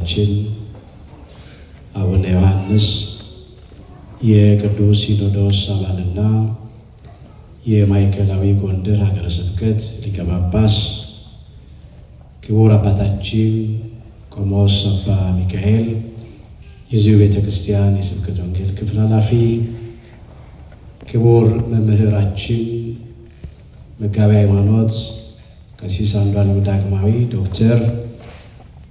አባታችን አቡነ ዮሐንስ የቅዱስ ሲኖዶስ አባልና የማዕከላዊ ጎንደር ሀገረ ስብከት ሊቀ ጳጳስ፣ ክቡር አባታችን ቆሞስ አባ ሚካኤል የዚሁ ቤተ ክርስቲያን የስብከተ ወንጌል ክፍል ኃላፊ፣ ክቡር መምህራችን መጋቤ ሃይማኖት ቀሲስ አንዱዓለም ዳግማዊ ዶክተር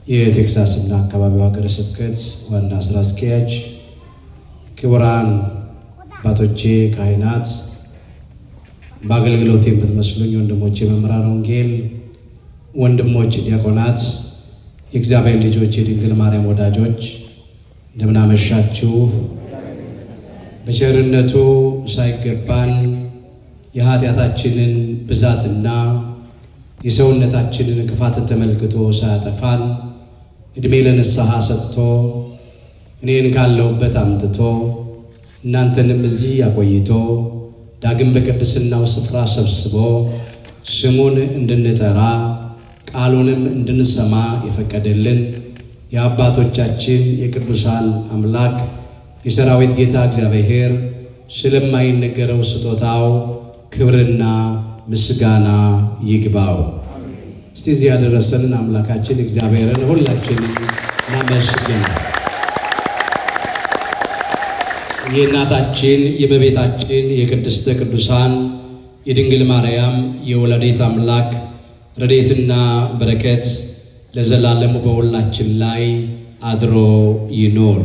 የቴክሳስና አካባቢው ሀገረ ስብከት ዋና ስራ አስኪያጅ፣ ክቡራን አባቶቼ ካህናት፣ በአገልግሎት የምትመስሉኝ ወንድሞቼ መምህራን ወንጌል፣ ወንድሞች ዲያቆናት፣ የእግዚአብሔር ልጆች፣ የድንግል ማርያም ወዳጆች እንደምን አመሻችሁ። በቸርነቱ ሳይገባን የኃጢአታችንን ብዛትና የሰውነታችንን ክፋት ተመልክቶ ሳያጠፋን ዕድሜ ለንስሐ ሰጥቶ እኔን ካለሁበት አምጥቶ እናንተንም እዚህ አቆይቶ ዳግም በቅድስናው ስፍራ ሰብስቦ ስሙን እንድንጠራ ቃሉንም እንድንሰማ የፈቀደልን የአባቶቻችን የቅዱሳን አምላክ የሰራዊት ጌታ እግዚአብሔር ስለማይነገረው ስጦታው ክብርና ምስጋና ይግባው። እስቲ እዚህ ያደረሰንን አምላካችን እግዚአብሔርን ሁላችንም እናመስግን። የእናታችን የእመቤታችን የቅድስተ ቅዱሳን የድንግል ማርያም የወላዲተ አምላክ ረድኤትና በረከት ለዘላለሙ በሁላችን ላይ አድሮ ይኖር።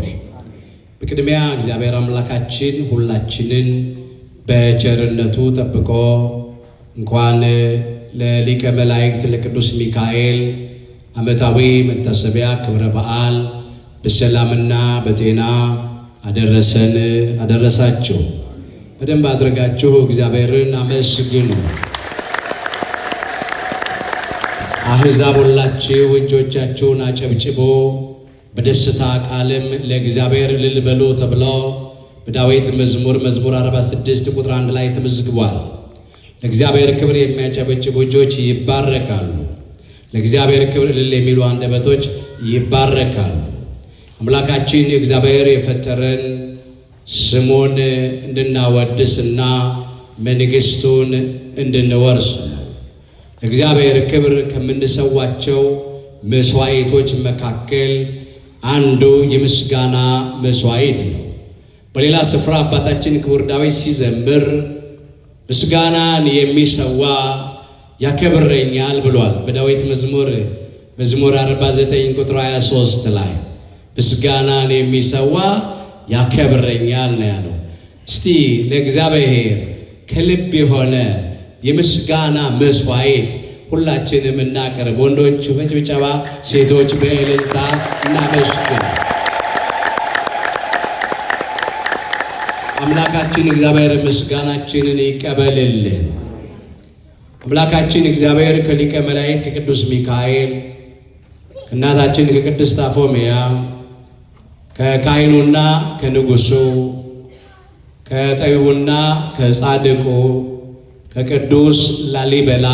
በቅድሚያ እግዚአብሔር አምላካችን ሁላችንን በቸርነቱ ጠብቆ እንኳን ለሊቀ መላእክት ለቅዱስ ሚካኤል ዓመታዊ መታሰቢያ ክብረ በዓል በሰላምና በጤና አደረሰን አደረሳችሁ። በደንብ አድርጋችሁ እግዚአብሔርን አመስግኑ። አሕዛብ ሁላችሁ እጆቻችሁን አጨብጭቦ በደስታ ቃልም ለእግዚአብሔር እልል በሉ ተብሎ በዳዊት መዝሙር 46 ቁጥር 1 ላይ ተመዝግቧል። ለእግዚአብሔር ክብር የሚያጨበጭቡ እጆች ይባረካሉ። ለእግዚአብሔር ክብር እልል የሚሉ አንደበቶች ይባረካሉ። አምላካችን እግዚአብሔር የፈጠረን ስሙን እንድናወድስና መንግሥቱን እንድንወርስ ነው። ለእግዚአብሔር ክብር ከምንሰዋቸው መስዋዕቶች መካከል አንዱ የምስጋና መስዋዕት ነው። በሌላ ስፍራ አባታችን ክቡር ዳዊት ሲዘምር ምስጋናን የሚሰዋ ያከብረኛል ብሏል። በዳዊት መዝሙር 49 ቁጥር 23 ላይ ምስጋናን የሚሰዋ ያከብረኛል ነው ያለው። እስቲ ለእግዚአብሔር ከልብ የሆነ የምስጋና መስዋዕት ሁላችንም እናቀርብ። ወንዶች በጭብጨባ፣ ሴቶች በእልልታ እናመስግን። አምላካችን እግዚአብሔር ምስጋናችንን ይቀበልልን። አምላካችን እግዚአብሔር ከሊቀ መላእክት ከቅዱስ ሚካኤል ከእናታችን ከቅድስት አፎምያ ከካህኑና ከንጉሡ ከጠቢቡና ከጻድቁ ከቅዱስ ላሊበላ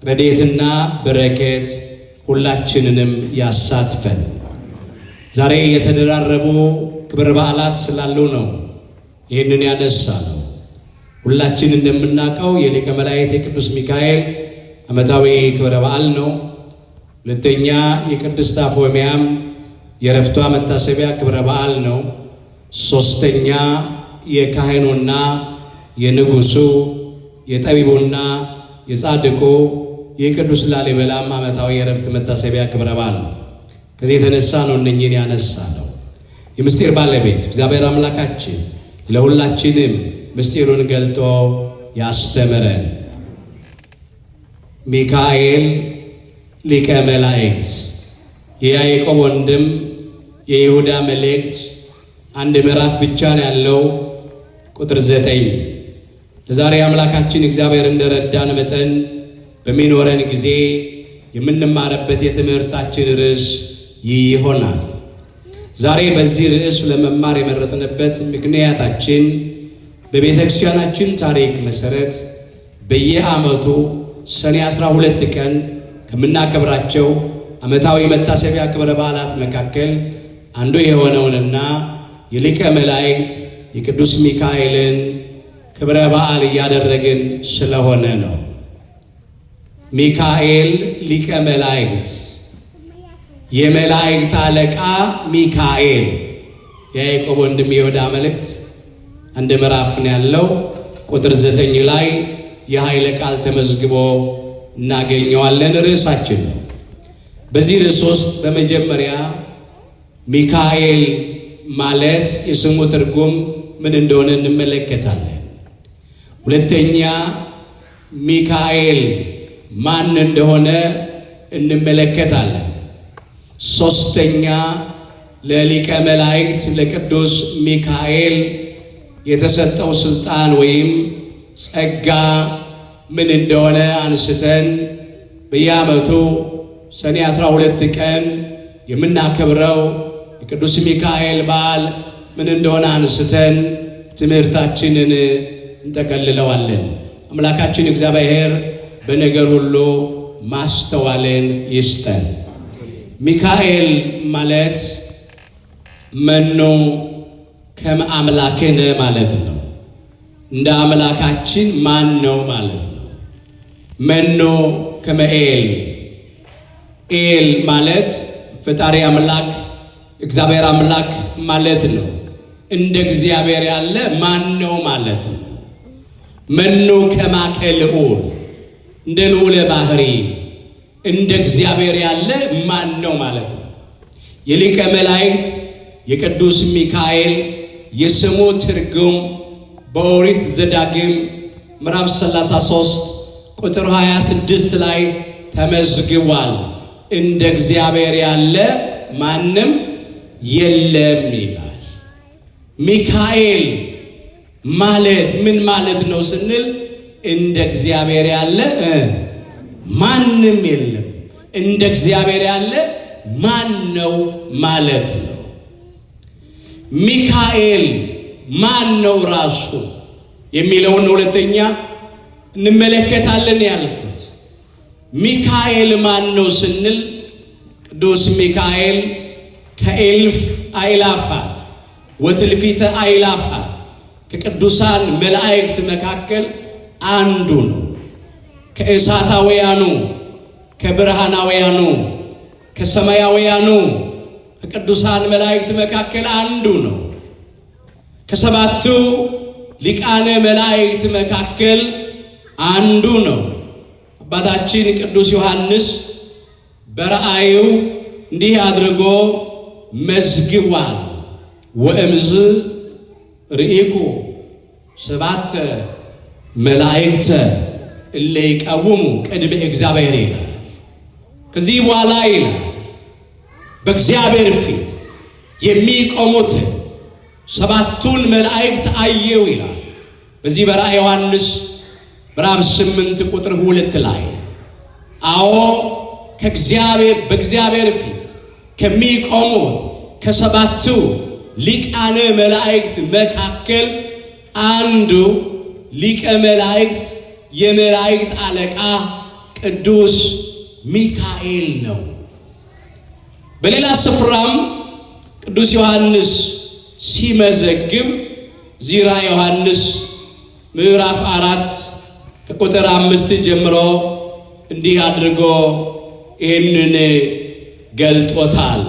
ረድኤትና በረከት ሁላችንንም ያሳትፈን። ዛሬ የተደራረቡ ክብረ በዓላት ስላሉ ነው ይህንን ያነሳ ነው። ሁላችን እንደምናውቀው የሊቀ መላእክት የቅዱስ ሚካኤል ዓመታዊ ክብረ በዓል ነው። ሁለተኛ የቅድስት አፎምያም የዕረፍቷ መታሰቢያ ክብረ በዓል ነው። ሶስተኛ የካህኑና የንጉሡ የጠቢቡና የጻድቁ የቅዱስ ላሊበላም ዓመታዊ የዕረፍት መታሰቢያ ክብረ በዓል ነው። ከዚህ የተነሳ ነው እነኝህን ያነሳ ነው። የምስጢር ባለቤት እግዚአብሔር አምላካችን ለሁላችንም ምስጢሩን ገልጦ ያስተምረን። ሚካኤል ሊቀ መላእክት የያዕቆብ ወንድም የይሁዳ መልእክት አንድ ምዕራፍ ብቻ ነው ያለው፣ ቁጥር 9። ለዛሬ አምላካችን እግዚአብሔር እንደረዳን መጠን በሚኖረን ጊዜ የምንማርበት የትምህርታችን ርዕስ ይህ ይሆናል። ዛሬ በዚህ ርዕስ ለመማር የመረጥንበት ምክንያታችን በቤተ ክርስቲያናችን ታሪክ መሰረት በየዓመቱ ሰኔ 12 ቀን ከምናከብራቸው ዓመታዊ መታሰቢያ ክብረ በዓላት መካከል አንዱ የሆነውንና የሊቀ መላእክት የቅዱስ ሚካኤልን ክብረ በዓል እያደረግን ስለሆነ ነው። ሚካኤል ሊቀ መላእክት፣ የመላእክት አለቃ ሚካኤል። የያዕቆብ ወንድም የይሁዳ መልእክት አንድ ምዕራፍ ነው ያለው። ቁጥር 9 ላይ የኃይለ ቃል ተመዝግቦ እናገኘዋለን። ርዕሳችን ነው። በዚህ ርዕስ ውስጥ በመጀመሪያ ሚካኤል ማለት የስሙ ትርጉም ምን እንደሆነ እንመለከታለን። ሁለተኛ ሚካኤል ማን እንደሆነ እንመለከታለን። ሶስተኛ ለሊቀ መላእክት ለቅዱስ ሚካኤል የተሰጠው ስልጣን ወይም ጸጋ ምን እንደሆነ አንስተን በየዓመቱ ሰኔ 12 ቀን የምናከብረው የቅዱስ ሚካኤል በዓል ምን እንደሆነ አንስተን ትምህርታችንን እንጠቀልለዋለን። አምላካችን እግዚአብሔር በነገር ሁሉ ማስተዋልን ይስጠን። ሚካኤል ማለት መኑ ከመ አምላክነ ማለት ነው። እንደ አምላካችን ማን ነው ማለት ነው። መኑ ከመ ኤል፣ ኤል ማለት ፈጣሪ አምላክ እግዚአብሔር አምላክ ማለት ነው። እንደ እግዚአብሔር ያለ ማን ነው ማለት ነው። መኑ ከማከ ልዑል፣ እንደ ልዑለ ባህሪ እንደ እግዚአብሔር ያለ ማን ነው ማለት ነው። የሊቀ መላእክት የቅዱስ ሚካኤል የስሙ ትርጉም በኦሪት ዘዳግም ምዕራፍ 33 ቁጥር 26 ላይ ተመዝግቧል። እንደ እግዚአብሔር ያለ ማንም የለም ይላል። ሚካኤል ማለት ምን ማለት ነው ስንል እንደ እግዚአብሔር ያለ ማንም የለም፣ እንደ እግዚአብሔር ያለ ማን ነው ማለት ነው። ሚካኤል ማን ነው ራሱ የሚለውን ሁለተኛ እንመለከታለን ያልኩት። ሚካኤል ማን ነው ስንል ቅዱስ ሚካኤል ከእልፍ አእላፋት ወትልፊተ አእላፋት ከቅዱሳን መላእክት መካከል አንዱ ነው። ከእሳታውያኑ፣ ከብርሃናውያኑ፣ ከሰማያውያኑ ከቅዱሳን መላእክት መካከል አንዱ ነው። ከሰባቱ ሊቃነ መላእክት መካከል አንዱ ነው። አባታችን ቅዱስ ዮሐንስ በራእዩ እንዲህ አድርጎ መዝግቧል። ወእምዝ ርኢኩ ሰባተ መላእክተ እለ ይቀውሙ ቅድመ እግዚአብሔር ይላል። ከዚህ በኋላ ይላል በእግዚአብሔር ፊት የሚቆሙት ሰባቱን መላእክት አየው ይላል። በዚህ በራእየ ዮሐንስ ምዕራፍ 8 ቁጥር 2 ላይ አዎ በእግዚአብሔር ፊት ከሚቆሙት ከሰባቱ ሊቃነ መላእክት መካከል አንዱ ሊቀ መላእክት የመላእክት አለቃ ቅዱስ ሚካኤል ነው። በሌላ ስፍራም ቅዱስ ዮሐንስ ሲመዘግብ ዚራ ዮሐንስ ምዕራፍ 4 ከቁጥር 5 ጀምሮ እንዲህ አድርጎ ይህንን ገልጦታል።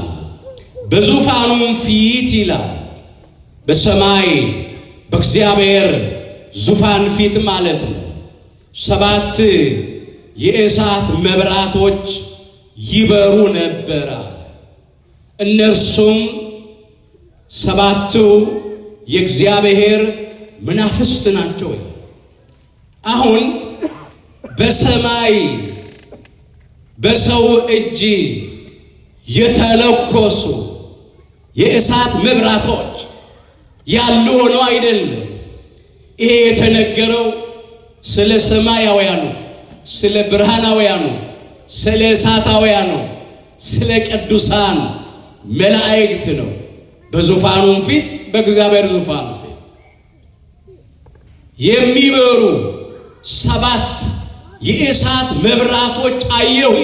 በዙፋኑም ፊት ይላል በሰማይ በእግዚአብሔር ዙፋን ፊት ማለት ነው 7 የእሳት መብራቶች ይበሩ ነበር አለ። እነርሱም 7 የእግዚአብሔር መናፍስት ናቸው። አሁን በሰማይ በሰው እጅ የተለኮሱ የእሳት መብራቶች ያሉ ሆኖ አይደለም። ይሄ የተነገረው ስለ ሰማያውያኑ፣ ስለ ብርሃናውያኑ፣ ስለ እሳታውያኑ፣ ስለ ቅዱሳን መላእክት ነው። በዙፋኑም ፊት በእግዚአብሔር ዙፋን ፊት የሚበሩ 7 የእሳት መብራቶች አየሁ።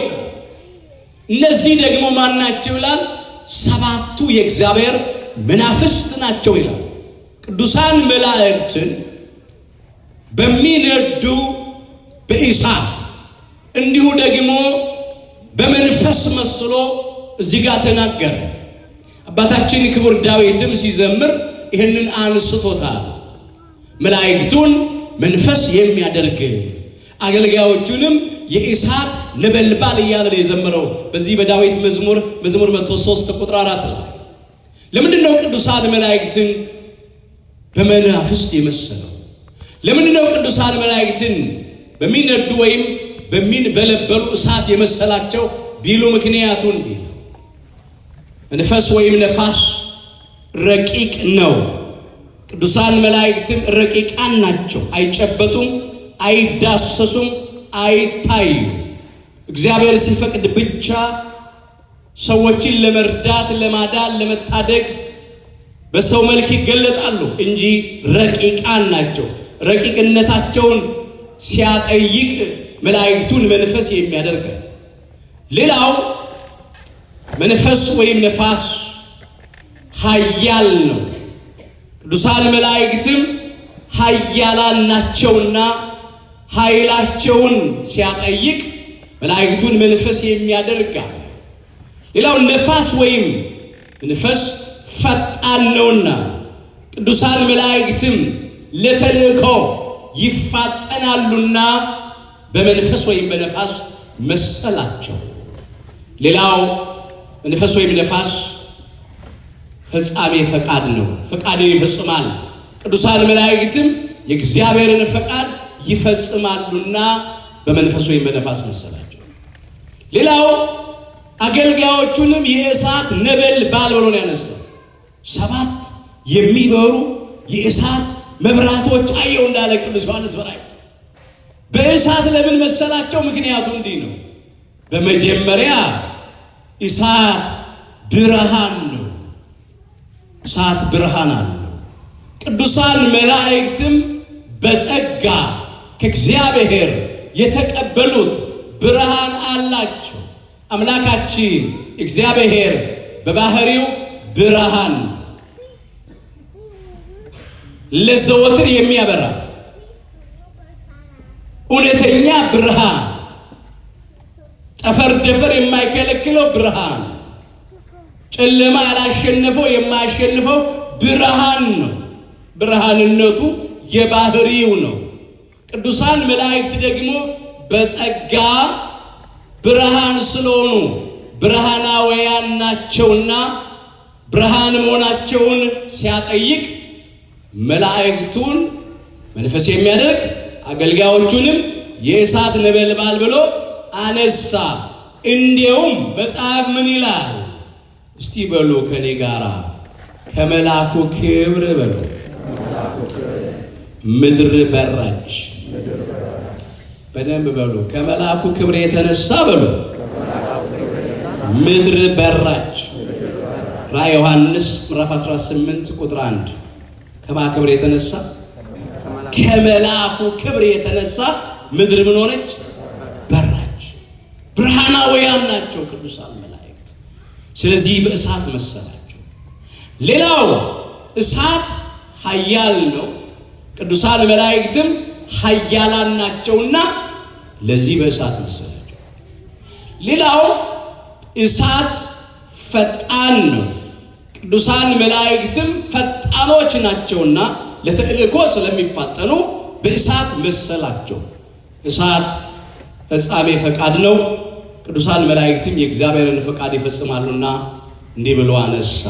እነዚህ ደግሞ ማን ናቸው ይላል? ሰባቱ የእግዚአብሔር መናፍስት ናቸው ይላል። ቅዱሳን መላእክትን በሚነዱ በእሳት እንዲሁ ደግሞ በመንፈስ መስሎ እዚህ ጋር ተናገረ። አባታችን ክቡር ዳዊትም ሲዘምር ይህንን አንስቶታል። መላእክቱን መንፈስ የሚያደርግ አገልጋዮቹንም የእሳት ነበልባል እያለ የዘመረው በዚህ በዳዊት መዝሙር 103 ቁጥር 4 ላይ። ለምንድነው ቅዱሳን መላእክትን በመናፍስት የመሰለው? ለምንድነው ቅዱሳን መላእክትን በሚነዱ ወይም በሚንበለበሉ እሳት የመሰላቸው ቢሉ ምክንያቱ እንዲህ ነው። መንፈስ ወይም ነፋስ ረቂቅ ነው። ቅዱሳን መላእክትም ረቂቃን ናቸው። አይጨበጡም፣ አይዳሰሱም፣ አይታዩ። እግዚአብሔር ሲፈቅድ ብቻ ሰዎችን ለመርዳት፣ ለማዳን፣ ለመታደግ በሰው መልክ ይገለጣሉ እንጂ ረቂቃን ናቸው። ረቂቅነታቸውን ሲያጠይቅ መላእክቱን መንፈስ የሚያደርግ። ሌላው መንፈስ ወይም ነፋስ ኃያል ነው። ቅዱሳን መላእክትም ኃያላን ናቸውና ኃይላቸውን ሲያጠይቅ መላእክቱን መንፈስ የሚያደርጋል። ሌላው ነፋስ ወይም መንፈስ ፈጣን ነውና ቅዱሳን መላእክትም ለተልእኮ ይፋጠናሉና በመንፈስ ወይም በነፋስ መሰላቸው። ሌላው መንፈስ ወይም ነፋስ ፈጻሜ ፈቃድ ነው። ፈቃድን ይፈጽማል። ቅዱሳን መላእክትም የእግዚአብሔርን ፈቃድ ይፈጽማሉና በመንፈስ ወይም በነፋስ መሰላቸው። ሌላው አገልጋዮቹንም የእሳት ነበልባል ብሎ ነው ያነሳው። 7 የሚበሩ የእሳት መብራቶች አየው እንዳለ ቅዱስ ዮሐንስ በራእይ። በእሳት ለምን መሰላቸው? ምክንያቱ እንዲህ ነው። በመጀመሪያ እሳት ብርሃን ነው። እሳት ብርሃን አለው። ቅዱሳን መላእክትም በጸጋ ከእግዚአብሔር የተቀበሉት ብርሃን አላቸው። አምላካችን እግዚአብሔር በባህሪው ብርሃን ለዘወትር የሚያበራ እውነተኛ ብርሃን፣ ጠፈር ደፈር የማይከለክለው ብርሃን፣ ጨለማ ያላሸነፈው የማያሸንፈው ብርሃን ነው። ብርሃንነቱ የባህሪው ነው። ቅዱሳን መላእክት ደግሞ በጸጋ ብርሃን ስለሆኑ ብርሃናውያን ናቸውና ብርሃን መሆናቸውን ሲያጠይቅ መላእክቱን መንፈስ የሚያደርግ አገልጋዮቹንም የእሳት ነበልባል ብሎ አነሳ። እንዲያውም መጽሐፍ ምን ይላል? እስቲ በሉ ከኔ ጋራ ከመላኩ ክብር በሉ ምድር በራች። በደንብ በሉ ከመላኩ ክብር የተነሳ በሉ ምድር በራች። ራዕየ ዮሐንስ ምዕራፍ 18 ቁጥር 1 ከማክብር የተነሳ ከመላኩ ክብር የተነሳ ምድር ምን ሆነች? በራች። ብርሃናውያን ናቸው ቅዱሳን መላእክት። ስለዚህ በእሳት መሰላቸው። ሌላው እሳት ኃያል ነው። ቅዱሳን መላእክትም ኃያላን ናቸውና ለዚህ በእሳት መሰላቸው። ሌላው እሳት ፈጣን ነው። ቅዱሳን መላእክትም ፈጣኖች ናቸውና ለተልእኮ ስለሚፋጠኑ በእሳት መሰላቸው። እሳት ፈጻሜ ፈቃድ ነው። ቅዱሳን መላእክትም የእግዚአብሔርን ፈቃድ ይፈጽማሉና እንዲህ ብሎ አነሳ።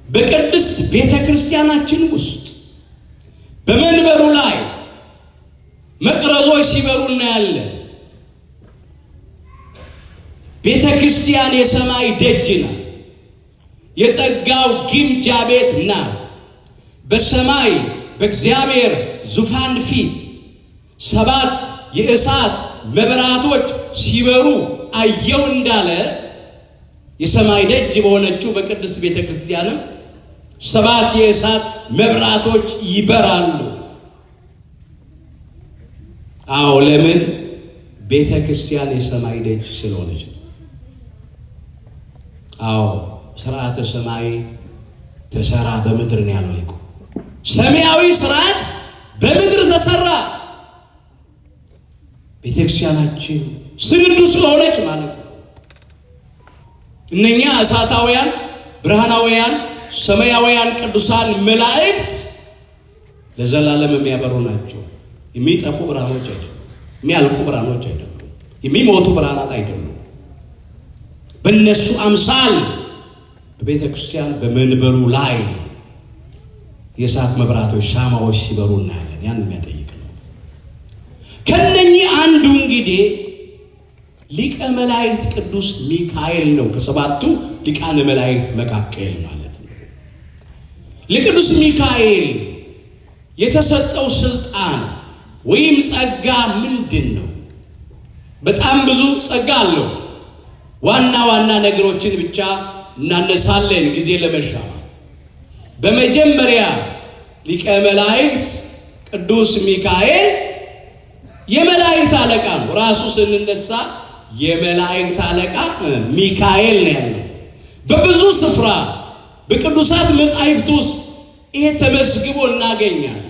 በቅድስት ቤተ ክርስቲያናችን ውስጥ በመንበሩ ላይ መቅረዞች ሲበሩ እናያለን። ቤተ ክርስቲያን የሰማይ ደጅ ናት። የጸጋው ግምጃ ቤት ናት። በሰማይ በእግዚአብሔር ዙፋን ፊት 7 የእሳት መብራቶች ሲበሩ አየው እንዳለ የሰማይ ደጅ በሆነችው በቅድስት ቤተ ክርስቲያንም 7 የእሳት መብራቶች ይበራሉ። አዎ፣ ለምን? ቤተ ክርስቲያን የሰማይ ደጅ ስለሆነች ነው። አዎ ስርዓተ ሰማይ ተሰራ በምድር ነው ያለው ሊቁ። ሰማያዊ ስርዓት በምድር ተሰራ። ቤተክርስቲያናችን ስንዱ ስለሆነች ማለት ነው። እነኛ እሳታውያን ብርሃናውያን ሰማያውያን ቅዱሳን መላእክት ለዘላለም የሚያበሩ ናቸው። የሚጠፉ ብርሃኖች አይደሉም። የሚያልቁ ብርሃኖች አይደሉም። የሚሞቱ ብርሃናት አይደሉም። በእነሱ አምሳል በቤተ ክርስቲያን በመንበሩ ላይ የእሳት መብራቶች ሻማዎች ሲበሩ እናያለን። ያን የሚያጠይቅ ነው። ከነኚህ አንዱ እንግዲህ ሊቀ መላእክት ቅዱስ ሚካኤል ነው። ከሰባቱ ሊቃነ መላእክት መካከል ማለት ነው። ለቅዱስ ሚካኤል የተሰጠው ስልጣን ወይም ጸጋ ምንድን ነው? በጣም ብዙ ጸጋ አለው። ዋና ዋና ነገሮችን ብቻ እናነሳለን ጊዜ ለመሻማት። በመጀመሪያ ሊቀ መላእክት ቅዱስ ሚካኤል የመላእክት አለቃ ነው። ራሱ ስንነሳ የመላእክት አለቃ ሚካኤል ነው ያለው። በብዙ ስፍራ በቅዱሳት መጻሕፍት ውስጥ ይሄ ተመስግቦ እናገኛለን።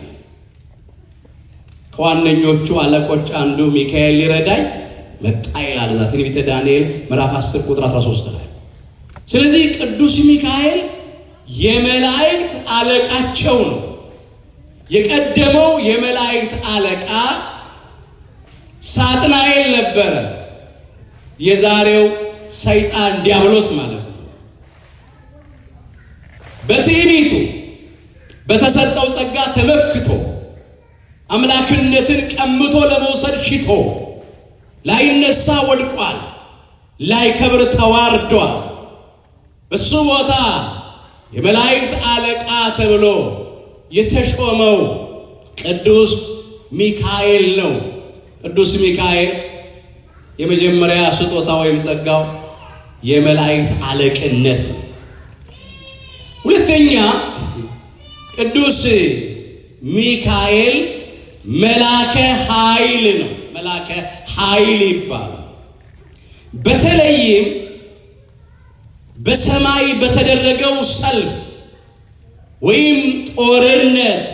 ከዋነኞቹ አለቆች አንዱ ሚካኤል ሊረዳኝ መጣ ይላል እዛ ትንቢተ ዳንኤል ምዕራፍ 10 ቁጥር 13 ላይ። ስለዚህ ቅዱስ ሚካኤል የመላእክት አለቃቸው ነው። የቀደመው የመላእክት አለቃ ሳጥናኤል ነበረ። የዛሬው ሰይጣን ዲያብሎስ ማለት ነው። በትዕቢቱ በተሰጠው ጸጋ ተመክቶ አምላክነትን ቀምቶ ለመውሰድ ሽቶ ላይነሳ ወድቋል፣ ላይከብር ተዋርዷል። በሱ ቦታ የመላእክት አለቃ ተብሎ የተሾመው ቅዱስ ሚካኤል ነው። ቅዱስ ሚካኤል የመጀመሪያ ስጦታ ወይም ጸጋው የመላእክት አለቅነት ነው። ሁለተኛ ቅዱስ ሚካኤል መላከ ኃይል ነው። መላከ ኃይል ይባላል። በተለይም በሰማይ በተደረገው ሰልፍ ወይም ጦርነት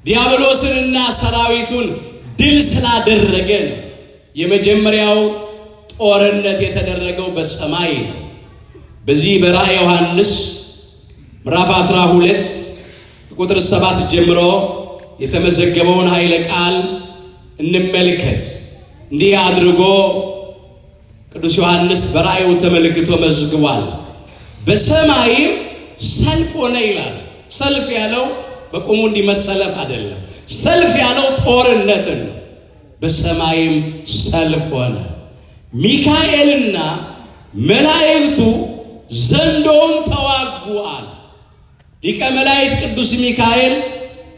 ዲያብሎስንና ሰራዊቱን ድል ስላደረገ ነው። የመጀመሪያው ጦርነት የተደረገው በሰማይ ነው። በዚህ በራእየ ዮሐንስ ምዕራፍ 12 ቁጥር 7 ጀምሮ የተመዘገበውን ኃይለ ቃል እንመልከት። እንዲህ አድርጎ ቅዱስ ዮሐንስ በራእዩ ተመልክቶ መዝግቧል። በሰማይም ሰልፍ ሆነ ይላል። ሰልፍ ያለው በቁሙ እንዲመሰለፍ አይደለም። ሰልፍ ያለው ጦርነትን ነው። በሰማይም ሰልፍ ሆነ፣ ሚካኤልና መላእክቱ ዘንዶውን ተዋጉ አለ። ሊቀ መላእክት ቅዱስ ሚካኤል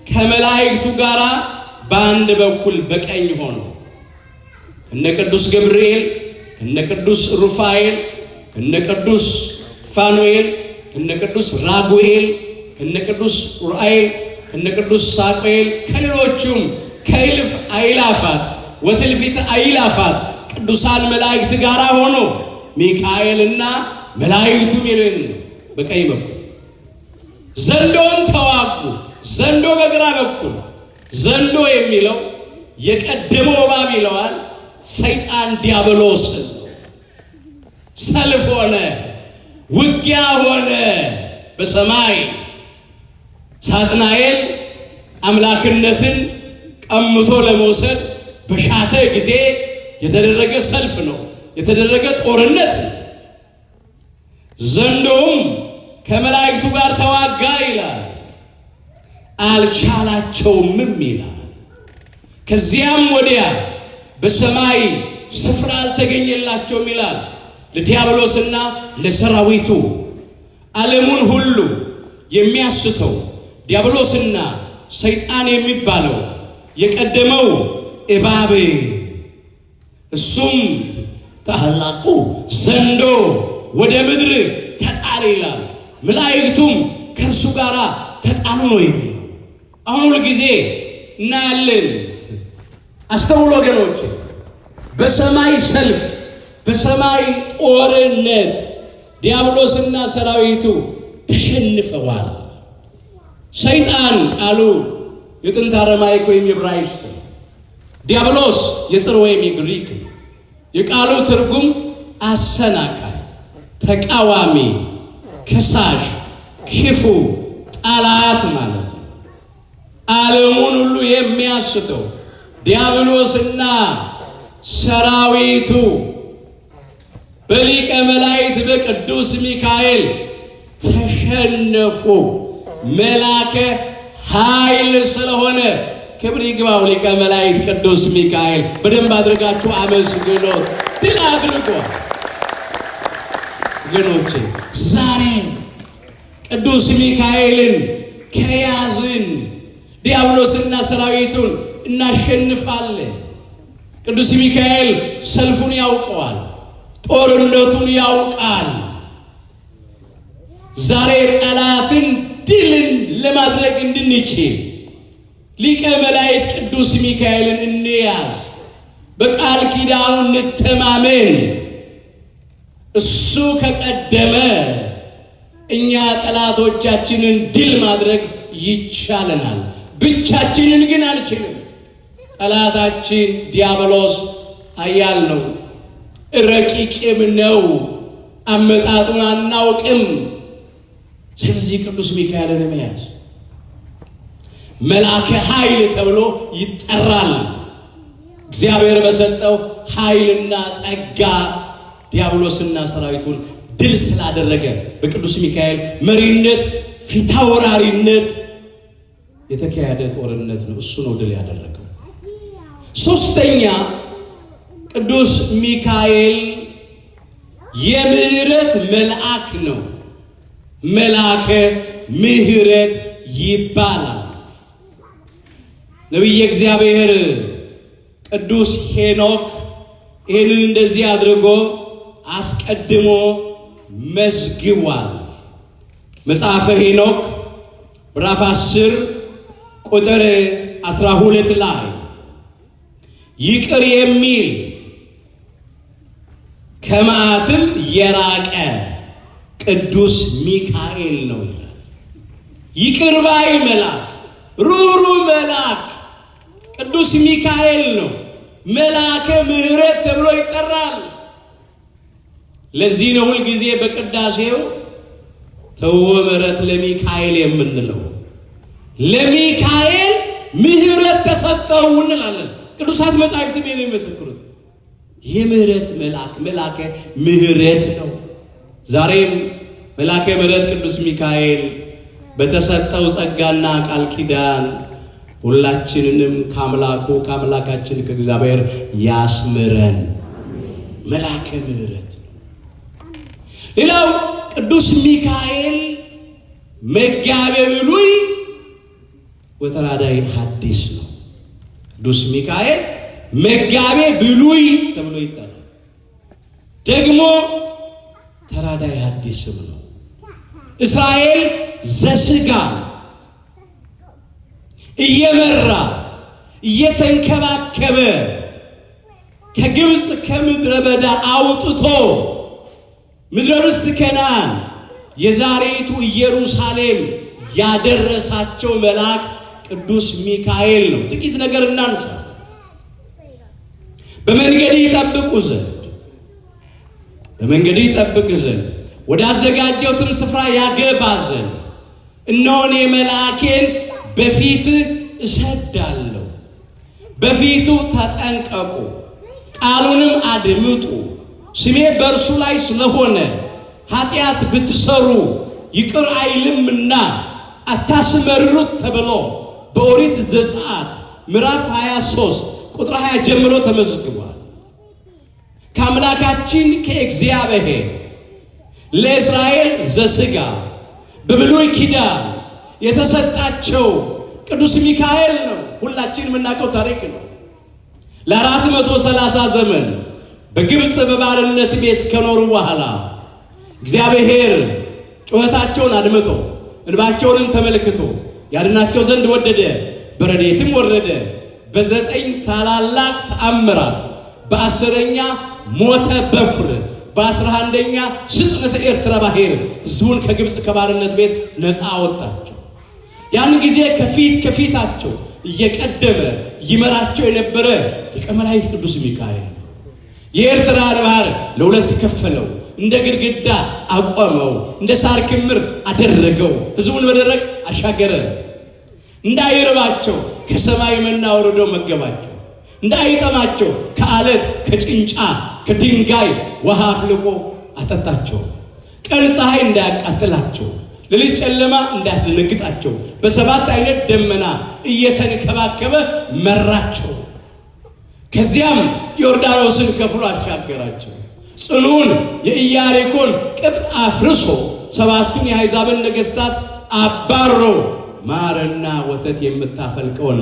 ከመላእክቱ ጋር በአንድ በኩል በቀኝ ሆኖ ከነ ቅዱስ ገብርኤል ከነ ቅዱስ ሩፋኤል ከነ ቅዱስ ፋኑኤል ከነ ቅዱስ ራጉኤል ከነ ቅዱስ ኡራኤል ከነ ቅዱስ ሳቆኤል ከሌሎቹም ከእልፍ አእላፋት ወትልፊት አእላፋት ቅዱሳን መላእክት ጋር ሆኖ ሚካኤልና መላእክቱ ሚልን በቀኝ በኩል ዘንዶን ተዋጉ። ዘንዶ በግራ በኩል ዘንዶ የሚለው የቀደመው እባብ ይለዋል። ሰይጣን ዲያብሎስ ሰልፍ ሆነ፣ ውጊያ ሆነ በሰማይ። ሳጥናኤል አምላክነትን ቀምቶ ለመውሰድ በሻተ ጊዜ የተደረገ ሰልፍ ነው፣ የተደረገ ጦርነት ነው። ዘንዶም ከመላእክቱ ጋር ተዋጋ ይላል፣ አልቻላቸውምም ይላል። ከዚያም ወዲያ በሰማይ ስፍራ አልተገኘላቸውም ይላል። ለዲያብሎስና ለሰራዊቱ ዓለሙን ሁሉ የሚያስተው ዲያብሎስና ሰይጣን የሚባለው የቀደመው እባብ እሱም ታላቁ ዘንዶ ወደ ምድር ተጣለ ይላል። መላእክቱም ከእርሱ ጋር ተጣሉ ነው የሚለው። አሁን ሁሉ ጊዜ እናያለን። አስተውሎ ወገኖች፣ በሰማይ ሰልፍ በሰማይ ጦርነት ዲያብሎስና ሰራዊቱ ተሸንፈዋል። ሰይጣን ቃሉ የጥንት አረማይክ ወይም የዕብራይስጥ፣ ዲያብሎስ የጽር ወይም የግሪክ ነው። የቃሉ ትርጉም አሰናካይ፣ ተቃዋሚ፣ ከሳሽ፣ ክፉ፣ ጠላት ማለት ነው። ዓለሙን ሁሉ የሚያስተው ዲያብሎስና ሰራዊቱ በሊቀ መላእክት በቅዱስ ሚካኤል ተሸነፉ። መላከ ኃይል ስለሆነ ክብር ይግባው ሊቀ መላእክት ቅዱስ ሚካኤል። በደንብ አድርጋችሁ አመስግኑት። ድል አድርጓል። ወገኖቼ ዛሬ ቅዱስ ሚካኤልን ከያዝን ዲያብሎስና ሰራዊቱን እናሸንፋለን። ቅዱስ ሚካኤል ሰልፉን ያውቀዋል፣ ጦርነቱን ያውቃል። ዛሬ ጠላትን ድልን ለማድረግ እንድንችል ሊቀ መላእክት ቅዱስ ሚካኤልን እንያዝ፣ በቃል ኪዳኑ እንተማመን። እሱ ከቀደመ እኛ ጠላቶቻችንን ድል ማድረግ ይቻለናል። ብቻችንን ግን አንችልም። ጠላታችን ዲያብሎስ ኃያል ነው፣ ረቂቅም ነው፣ አመጣጡን አናውቅም። ስለዚህ ቅዱስ ሚካኤልን መያዝ መልአከ ኃይል ተብሎ ይጠራል። እግዚአብሔር በሰጠው ኃይልና ጸጋ ዲያብሎስና ሰራዊቱን ድል ስላደረገ በቅዱስ ሚካኤል መሪነት ፊታውራሪነት የተካሄደ ጦርነት ነው። እሱ ነው ድል ያደረገው። ሶስተኛ ቅዱስ ሚካኤል የምህረት መልአክ ነው። መልአከ ምህረት ይባላል። ነቢየ እግዚአብሔር ቅዱስ ሄኖክ ይህንን እንደዚህ አድርጎ አስቀድሞ መዝግቧል። መጽሐፈ ሄኖክ ምዕራፍ 10 ቁጥር 12 ላይ ይቅር የሚል ከመዓትም የራቀ ቅዱስ ሚካኤል ነው ይላል። ይቅር ባይ መልአክ፣ ሩሩ መልአክ ቅዱስ ሚካኤል ነው። መልአከ ምህረት ተብሎ ይጠራል። ለዚህ ነው ሁልጊዜ በቅዳሴው ተወ ምህረት ለሚካኤል የምንለው። ለሚካኤል ምህረት ተሰጠው እንላለን። ቅዱሳት መጻሕፍትም ይህን ይመሰክሩት። የምህረት መልአክ መልአከ ምህረት ነው። ዛሬም መልአከ ምህረት ቅዱስ ሚካኤል በተሰጠው ጸጋና ቃል ኪዳን ሁላችንንም ከአምላካችን ከእግዚአብሔር ያስምረን። መልአከ ምህረት ነው። ሌላው ቅዱስ ሚካኤል መጋቤ ብሉይ ወተራዳይ ሐዲስ ነው። ቅዱስ ሚካኤል መጋቤ ብሉይ ተብሎ ይጠራል። ደግሞ ተራዳይ ሐዲስም ነው። እስራኤል ዘሥጋ እየመራ እየተንከባከበ ከግብፅ ከምድረ በዳ አውጥቶ ምድረ ርስት ከነዓን የዛሬቱ ኢየሩሳሌም ያደረሳቸው መልአክ ቅዱስ ሚካኤል ነው። ጥቂት ነገር እናንሳ። በመንገድ ይጠብቅ ዘንድ ወደ አዘጋጀሁትም ስፍራ ያገባ ዘንድ እነሆ መልአኬን በፊት እሰዳለሁ። በፊቱ ተጠንቀቁ፣ ቃሉንም አድምጡ። ስሜ በእርሱ ላይ ስለሆነ ኃጢአት ብትሰሩ ይቅር አይልምና አታስመርሩት ተብሎ በኦሪት ዘጸአት ምዕራፍ 23 ቁጥር 20 ጀምሮ ተመዝግቧል። ከአምላካችን ከእግዚአብሔር ለእስራኤል ዘሥጋ በብሉይ ኪዳን የተሰጣቸው ቅዱስ ሚካኤል ነው። ሁላችን የምናውቀው ታሪክ ነው። ለ430 ዘመን በግብፅ በባርነት ቤት ከኖሩ በኋላ እግዚአብሔር ጩኸታቸውን አድምጦ እንባቸውንም ተመልክቶ ያድናቸው ዘንድ ወደደ። በረድኤትም ወረደ። በ9 ታላላቅ ተአምራት በ10ኛ ሞተ በኩር በ11ኛ ስጥመተ ኤርትራ ባህር ሕዝቡን ከግብፅ ከባርነት ቤት ነፃ አወጣቸው። ያን ጊዜ ከፊታቸው እየቀደመ ይመራቸው የነበረ ሊቀ መላእክት ቅዱስ ሚካኤል የኤርትራን ባህር ለሁለት ከፈለው፣ እንደ ግድግዳ አቆመው፣ እንደ ሳር ክምር አደረገው፣ ሕዝቡን በደረቅ አሻገረ። እንዳይርባቸው ከሰማይ መና ወርዶ መገባቸው፣ እንዳይጠማቸው ከአለት ከጭንጫ ከድንጋይ ውሃ አፍልቆ አጠጣቸው። ቀን ፀሐይ እንዳያቃጥላቸው፣ ሌሊት ጨለማ እንዳያስደነግጣቸው በሰባት አይነት ደመና እየተንከባከበ መራቸው። ከዚያም ዮርዳኖስን ከፍሎ አሻገራቸው። ጽኑን የኢያሪኮን ቅጥር አፍርሶ ሰባቱን የአሕዛብን ነገሥታት አባሮ ማርና ወተት የምታፈልቀውን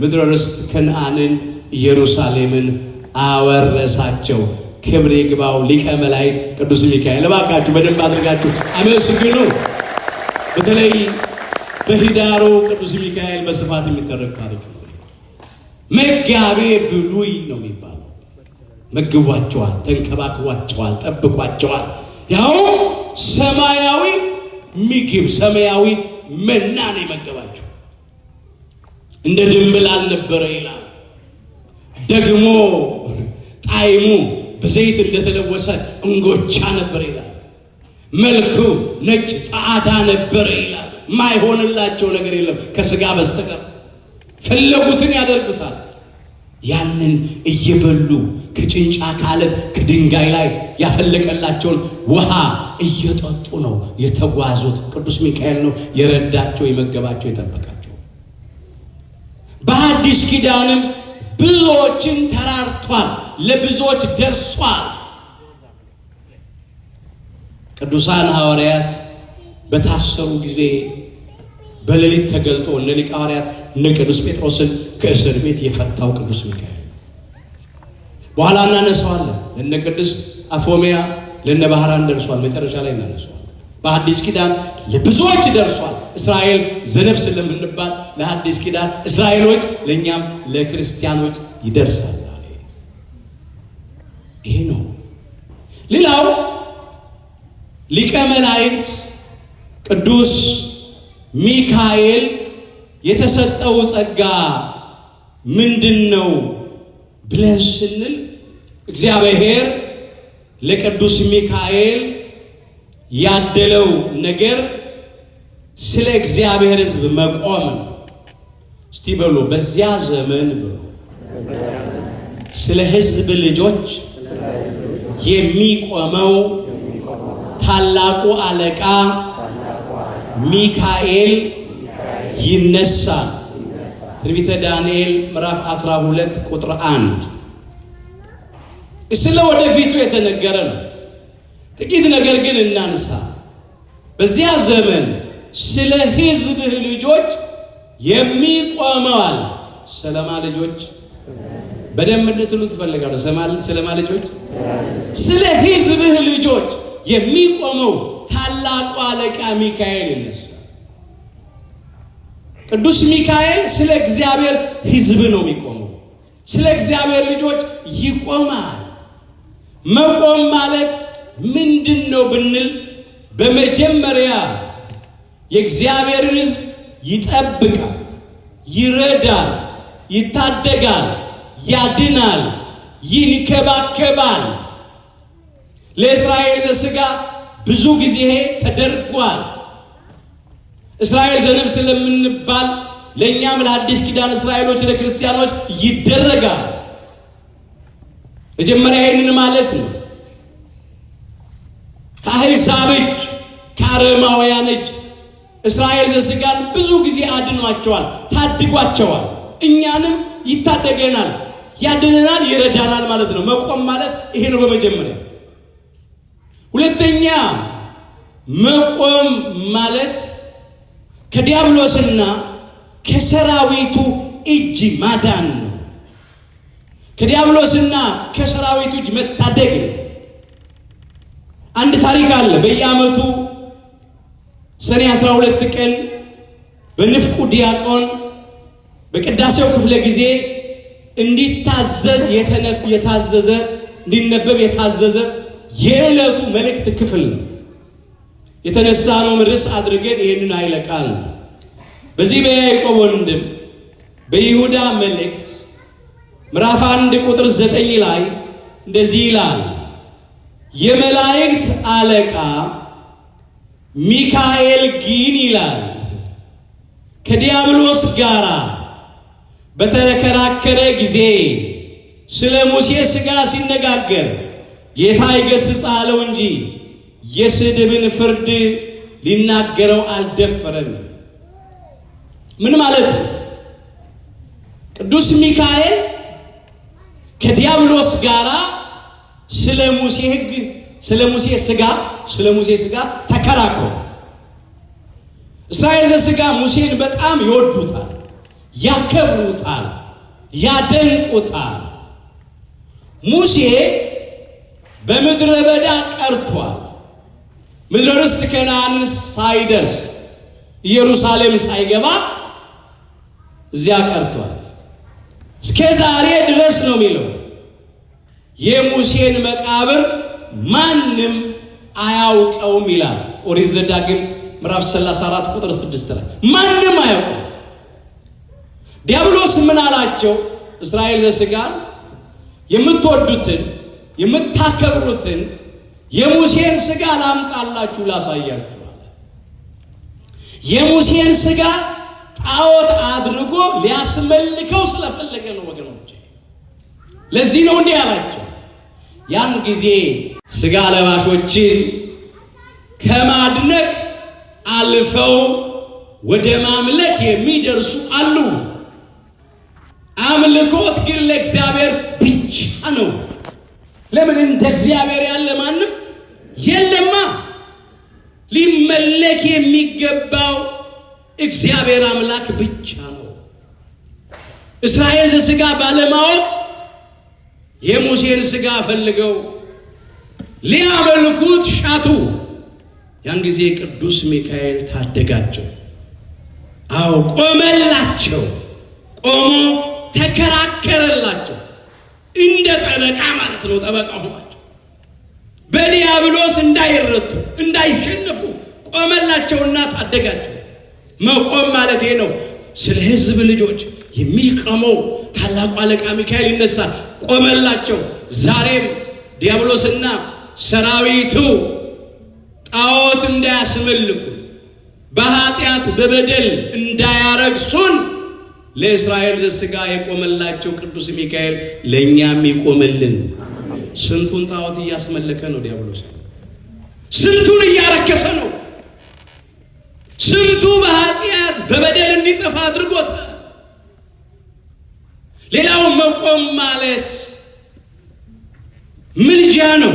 ምድረ ርስት ከነዓንን ኢየሩሳሌምን አወረሳቸው። ክብር ይግባው ሊቀ መላእክት ቅዱስ ሚካኤል። እባካችሁ በደንብ አድርጋችሁ አመስግኑ። በተለይ በሂዳሩ ቅዱስ ሚካኤል በስፋት የሚተረክ ታሪክ ነው። መጋቤ ብሉይ ነው የሚባለው። መግቧቸዋል፣ ተንከባክቧቸዋል፣ ጠብቋቸዋል። ያው ሰማያዊ ምግብ ሰማያዊ መና ነው የመገባቸው። እንደ ድንብላል ነበረ ይላል። ደግሞ ጣዕሙ በዘይት እንደተለወሰ እንጎቻ ነበር ይላል። መልኩ ነጭ ጻዕዳ ነበር ይላል። ማይሆንላቸው ነገር የለም ከስጋ በስተቀር ፈለጉትን ያደርጉታል። ያንን እየበሉ ከጭንጫ ካለት ከድንጋይ ላይ ያፈለቀላቸውን ውሃ እየጠጡ ነው የተጓዙት። ቅዱስ ሚካኤል ነው የረዳቸው፣ የመገባቸው፣ የጠበቃቸው። በአዲስ ኪዳንም ብዙዎችን ተራርቷል፣ ለብዙዎች ደርሷል። ቅዱሳን ሐዋርያት በታሰሩ ጊዜ በሌሊት ተገልጦ እነ ሊቀ ሐዋርያት እነ ቅዱስ ጴጥሮስን ከእስር ቤት የፈታው ቅዱስ ሚካኤል በኋላ እናነሳዋለን። ለነ ቅዱስ አፎሚያ ለነ ባህራን ደርሷል። መጨረሻ ላይ እናነሳዋለን። በአዲስ ኪዳን ለብዙዎች ደርሷል። እስራኤል ዘነፍስ ለምንባል ለአዲስ ኪዳን እስራኤሎች፣ ለኛም ለክርስቲያኖች ይደርሳል። ዛሬ ይሄ ነው። ሌላው ሊቀ መላእክት ቅዱስ ሚካኤል የተሰጠው ጸጋ ምንድነው ብለን ስንል እግዚአብሔር ለቅዱስ ሚካኤል ያደለው ነገር ስለ እግዚአብሔር ሕዝብ መቆም ነው። እስቲ በሉ በዚያ ዘመን በሉ ስለ ሕዝብ ልጆች የሚቆመው ታላቁ አለቃ ሚካኤል ይነሳል። ትንቢተ ዳንኤል ምዕራፍ 12 ቁጥር 1 ስለ ወደፊቱ የተነገረ ነው። ጥቂት ነገር ግን እናንሳ። በዚያ ዘመን ስለ ሕዝብህ ልጆች የሚቆመዋል። ስለማ ልጆች በደንብ እንድትሉ ትፈልጋለሁ። ስለማ ልጆች ስለ ሕዝብህ ልጆች የሚቆመው ታላቁ አለቃ ሚካኤል ይነሳል። ቅዱስ ሚካኤል ስለ እግዚአብሔር ሕዝብ ነው የሚቆመው። ስለ እግዚአብሔር ልጆች ይቆማል። መቆም ማለት ምንድነው ብንል በመጀመሪያ የእግዚአብሔርን ሕዝብ ይጠብቃል፣ ይረዳል፣ ይታደጋል፣ ያድናል፣ ይንከባከባል። ለእስራኤል ለሥጋ ብዙ ጊዜ ተደርጓል። እስራኤል ዘነፍስ ለምንባል ለኛም ለአዲስ ኪዳን እስራኤሎች ለክርስቲያኖች ይደረጋል። መጀመሪያ ይህንን ማለት ነው። ከአሕዛብ እጅ ከአረማውያን እጅ እስራኤል ዘሥጋን ብዙ ጊዜ አድኗቸዋል፣ ታድጓቸዋል። እኛንም ይታደገናል፣ ያድነናል፣ ይረዳናል ማለት ነው። መቆም ማለት ይሄ ነው በመጀመሪያ። ሁለተኛ መቆም ማለት ከዲያብሎስና ከሰራዊቱ እጅ ማዳን ነው። ከዲያብሎስና ከሰራዊቱ እጅ መታደግ ነው። አንድ ታሪክ አለ። በየዓመቱ ሰኔ 12 ቀን በንፍቁ ዲያቆን በቅዳሴው ክፍለ ጊዜ እንዲታዘዝ የታዘዘ እንዲነበብ የታዘዘ የዕለቱ መልእክት ክፍል ነው። የተነሳነው ርዕስ አድርገን ይህንን ኃይለ ቃል ነው። በዚህ በያዕቆብ ወንድም በይሁዳ መልእክት ምዕራፍ 1 ቁጥር 9 ላይ እንደዚህ ይላል፣ የመላእክት አለቃ ሚካኤል ግን ይላል ከዲያብሎስ ጋር በተከራከረ ጊዜ ስለ ሙሴ ሥጋ ሲነጋገር ጌታ ይገሥጽ አለው እንጂ የስድብን ፍርድ ሊናገረው አልደፈረም። ምን ማለት ነው? ቅዱስ ሚካኤል ከዲያብሎስ ጋር ስለ ሙሴ ሕግ፣ ስለ ሙሴ ሥጋ ተከራክሮ እስራኤል ዘሥጋ ሙሴን በጣም ይወዱታል፣ ያከብሩታል፣ ያደንቁታል። ሙሴ በምድረ በዳ ቀርቷል። ምድረ ርስት ከነዓን ሳይደርስ ኢየሩሳሌም ሳይገባ እዚያ ቀርቷል። እስከ ዛሬ ድረስ ነው የሚለው የሙሴን መቃብር ማንም አያውቀውም ይላል ኦሪት ዘዳግም ምዕራፍ 34 ቁጥር 6 ላይ ማንም አያውቀው። ዲያብሎስ ምን አላቸው? እስራኤል ዘሥጋን የምትወዱትን የምታከብሩትን የሙሴን ሥጋ ላምጣላችሁ ላሳያችሁ አለ። የሙሴን ሥጋ ጣዖት አድርጎ ሊያስመልከው ስለፈለገ ነው ወገኖቼ። ለዚህ ነው እንዲህ ያላቸው። ያን ጊዜ ሥጋ ለባሾችን ከማድነቅ አልፈው ወደ ማምለክ የሚደርሱ አሉ። አምልኮት ግን ለእግዚአብሔር ብቻ ነው። ለምን? እንደ እግዚአብሔር ያለ ማንም የለማ። ሊመለክ የሚገባው እግዚአብሔር አምላክ ብቻ ነው። እስራኤል ዘሥጋ ባለማወቅ የሙሴን ሥጋ ፈልገው ሊያመልኩት ሻቱ። ያን ጊዜ ቅዱስ ሚካኤል ታደጋቸው። አዎ ቆመላቸው። ቆሞ ተከራከረላቸው። እንደ ጠበቃ ማለት ነው። ጠበቃ ሆናቸው። በዲያብሎስ እንዳይረቱ እንዳይሸነፉ ቆመላቸውና ታደጋቸው። መቆም ማለት ይሄ ነው። ስለ ሕዝብ ልጆች የሚቆመው ታላቁ አለቃ ሚካኤል ይነሳል። ቆመላቸው። ዛሬም ዲያብሎስና ሰራዊቱ ጣዖት እንዳያስመልኩ በኃጢአት በበደል እንዳያረክሱን ለእስራኤል ዘሥጋ የቆመላቸው ቅዱስ ሚካኤል ለእኛም ይቆምልን። ስንቱን ጣዖት እያስመለከ ነው ዲያብሎስ፣ ስንቱን እያረከሰ ነው። ስንቱ በኃጢአት በበደል እንዲጠፋ አድርጎታል። ሌላው መቆም ማለት ምልጃ ነው፣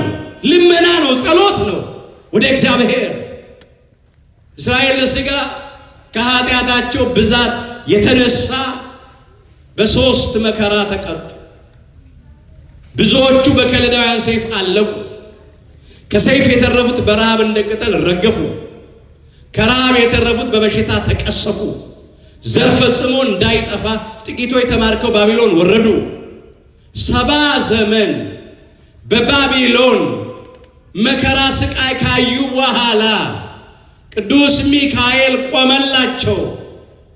ልመና ነው፣ ጸሎት ነው ወደ እግዚአብሔር። እስራኤል ዘሥጋ ከኃጢአታቸው ብዛት የተነሳ በሶስት መከራ ተቀጡ። ብዙዎቹ በከለዳውያን ሰይፍ አለቁ። ከሰይፍ የተረፉት በረሃብ እንደ ቅጠል ረገፉ። ከረሃብ የተረፉት በበሽታ ተቀሰፉ። ዘር ፈጽሞ እንዳይጠፋ ጥቂቶች ተማርከው ባቢሎን ወረዱ። 70 ዘመን በባቢሎን መከራ ስቃይ ካዩ በኋላ ቅዱስ ሚካኤል ቆመላቸው።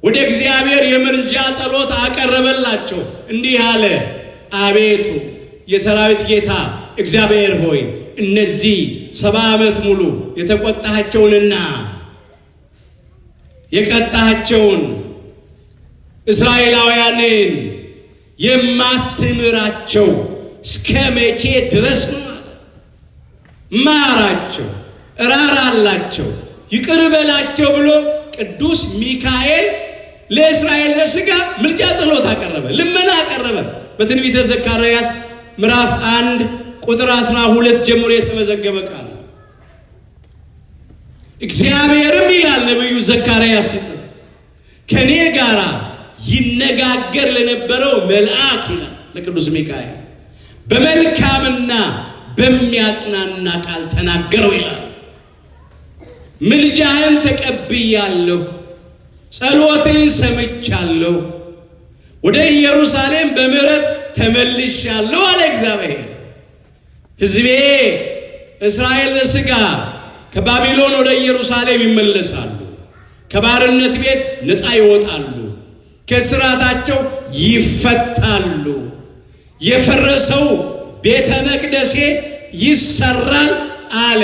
ወደ እግዚአብሔር የምልጃ ጸሎት አቀረበላቸው። እንዲህ አለ፣ አቤቱ የሰራዊት ጌታ እግዚአብሔር ሆይ እነዚህ 70 ዓመት ሙሉ የተቆጣቸውንና የቀጣቸውን እስራኤላውያንን የማትምራቸው እስከ መቼ ድረስ ነው? ማራቸው፣ ራራላቸው፣ ይቅር በላቸው ብሎ ቅዱስ ሚካኤል ለእስራኤል ዘሥጋ ምልጃ ጸሎት አቀረበ፣ ልመና አቀረበ። በትንቢተ ዘካርያስ ምዕራፍ 1 ቁጥር 12 ጀምሮ የተመዘገበ ቃል። እግዚአብሔርም ይላል ነቢዩ ዘካርያስ ሲጽፍ ከኔ ጋር ይነጋገር ለነበረው መልአክ ይላል ለቅዱስ ሚካኤል በመልካምና በሚያጽናና ቃል ተናገረው ይላል። ምልጃህን ተቀብያለሁ፣ ጸሎትን ሰምቻለሁ፣ ወደ ኢየሩሳሌም በምሕረት ተመልሻለሁ አለ እግዚአብሔር። ሕዝቤ እስራኤል ዘሥጋ ከባቢሎን ወደ ኢየሩሳሌም ይመለሳሉ፣ ከባርነት ቤት ነፃ ይወጣሉ፣ ከስራታቸው ይፈታሉ፣ የፈረሰው ቤተ መቅደሴ ይሰራል አለ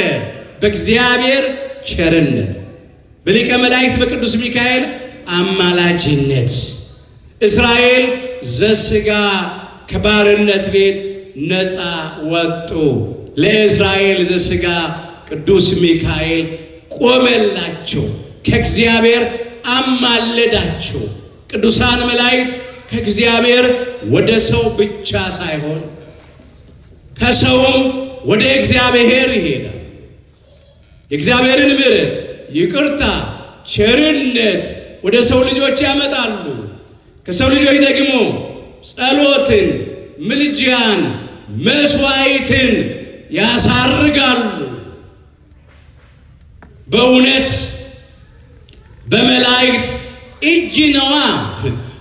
በእግዚአብሔር ቸርነት በሊቀ መላእክት በቅዱስ ሚካኤል አማላጅነት። እስራኤል ዘሥጋ ከባርነት ቤት ነፃ ወጡ። ለእስራኤል ዘሥጋ ቅዱስ ሚካኤል ቆመላቸው፣ ከእግዚአብሔር አማለዳቸው። ቅዱሳን መላእክት ከእግዚአብሔር ወደ ሰው ብቻ ሳይሆን ከሰውም ወደ እግዚአብሔር ይሄዳል። የእግዚአብሔርን ምሕረት፣ ይቅርታ፣ ቸርነት ወደ ሰው ልጆች ያመጣሉ። ከሰው ልጆች ደግሞ ጸሎትን፣ ምልጃን፣ መስዋዕትን ያሳርጋሉ። በእውነት በመላእክት እጅ ነዋ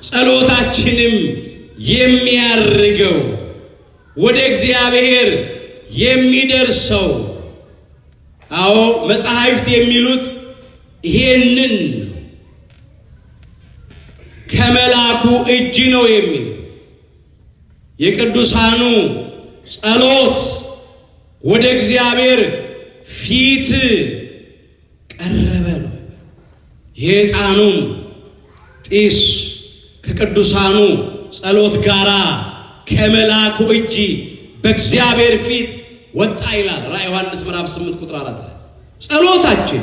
ጸሎታችንም የሚያርገው ወደ እግዚአብሔር የሚደርሰው። አዎ መጻሕፍት የሚሉት ይሄንን ከመላኩ እጅ ነው የሚል የቅዱሳኑ ጸሎት ወደ እግዚአብሔር ፊት ቀረበ ነው። የዕጣኑም ጢስ ከቅዱሳኑ ጸሎት ጋራ ከመላኩ እጅ በእግዚአብሔር ፊት ወጣ ይላል ራዕየ ዮሐንስ ምዕራፍ 8 ቁጥር 4 ላይ። ጸሎታችን፣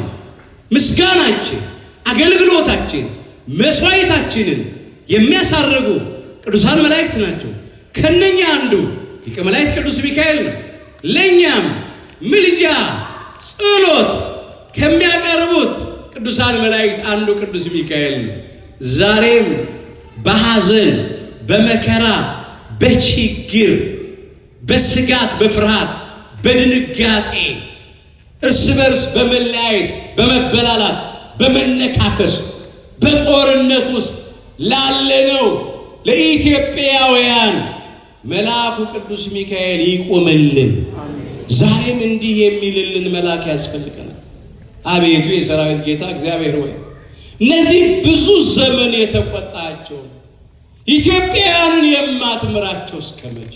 ምስጋናችን፣ አገልግሎታችን፣ መስዋዕታችንን የሚያሳርጉ ቅዱሳን መላእክት ናቸው። ከነኛ አንዱ ሊቀ መላእክት ቅዱስ ሚካኤል ነው። ለኛም ምልጃ፣ ጸሎት ከሚያቀርቡት ቅዱሳን መላእክት አንዱ ቅዱስ ሚካኤል ነው። ዛሬም በሐዘን፣ በመከራ፣ በችግር፣ በስጋት፣ በፍርሃት፣ በድንጋጤ እርስ በርስ በመለያየት፣ በመበላላት፣ በመነካከስ፣ በጦርነት ውስጥ ላለነው ለኢትዮጵያውያን መልአኩ ቅዱስ ሚካኤል ይቆምልን። ዛሬም እንዲህ የሚልልን መልአክ ያስፈልገናል። አቤቱ የሰራዊት ጌታ እግዚአብሔር ሆይ እነዚህ ብዙ ዘመን የተቆጣቸው ኢትዮጵያውያንን የማትምራቸው እስከ መቼ?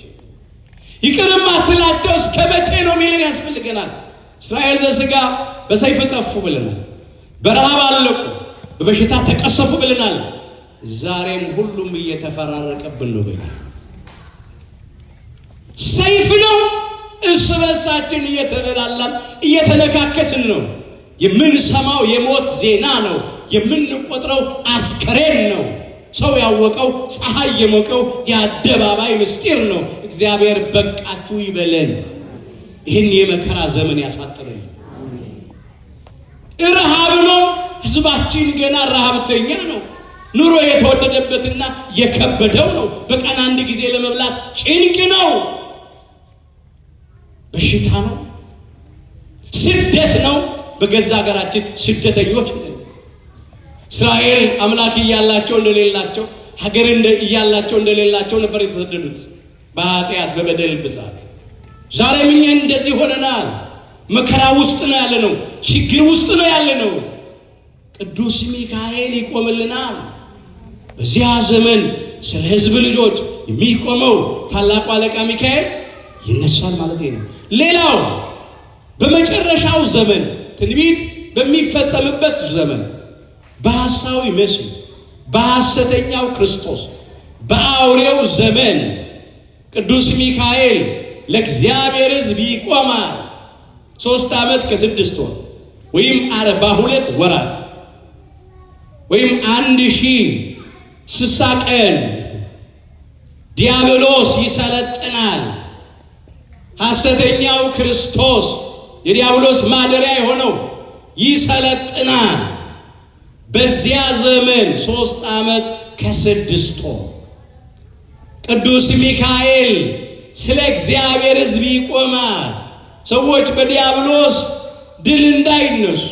ይቅር የማትላቸው እስከ መቼ ነው የሚልን ያስፈልገናል። እስራኤል ዘሥጋ በሰይፍ ጠፉ ብለናል። በረሃብ አለቁ፣ በበሽታ ተቀሰፉ ብለናል። ዛሬም ሁሉም እየተፈራረቀብን ነው። በእኛ ሰይፍ ነው። እርስ በርሳችን እየተበላላን እየተነካከስን ነው። የምንሰማው የሞት ዜና ነው። የምንቆጥረው አስከሬን ነው። ሰው ያወቀው ፀሐይ የሞቀው የአደባባይ ምስጢር ነው። እግዚአብሔር በቃችሁ ይበለን። ይህን የመከራ ዘመን ያሳጥረን። ረሃብ ነው። ሕዝባችን ገና ረሃብተኛ ነው። ኑሮ የተወደደበትና የከበደው ነው። በቀን አንድ ጊዜ ለመብላት ጭንቅ ነው። በሽታ ነው። ስደት ነው። በገዛ ሀገራችን ስደተኞች ነን። እስራኤል አምላክ እያላቸው እንደሌላቸው፣ ሀገር እያላቸው እንደሌላቸው ነበር የተሰደዱት በኃጢአት በበደል ብዛት። ዛሬም እኛ እንደዚህ ሆነናል። መከራ ውስጥ ነው ያለነው። ችግር ውስጥ ነው ያለነው። ቅዱስ ሚካኤል ይቆምልናል። በዚያ ዘመን ስለ ሕዝብ ልጆች የሚቆመው ታላቁ አለቃ ሚካኤል ይነሳል ማለት ነው። ሌላው በመጨረሻው ዘመን ትንቢት በሚፈጸምበት ዘመን በሐሳዊ መሲህ በሐሰተኛው ክርስቶስ በአውሬው ዘመን ቅዱስ ሚካኤል ለእግዚአብሔር ሕዝብ ይቆማል። 3 ዓመት ከ6 ወር ወይም 42 ወራት ወይም 1060 ቀን ዲያብሎስ ይሰለጥናል። ሐሰተኛው ክርስቶስ የዲያብሎስ ማደሪያ የሆነው ይሰለጥናል። በዚያ ዘመን 3 ዓመት ከ6 ወር ቅዱስ ሚካኤል ስለ እግዚአብሔር ሕዝብ ይቆማል። ሰዎች በዲያብሎስ ድል እንዳይነሱ፣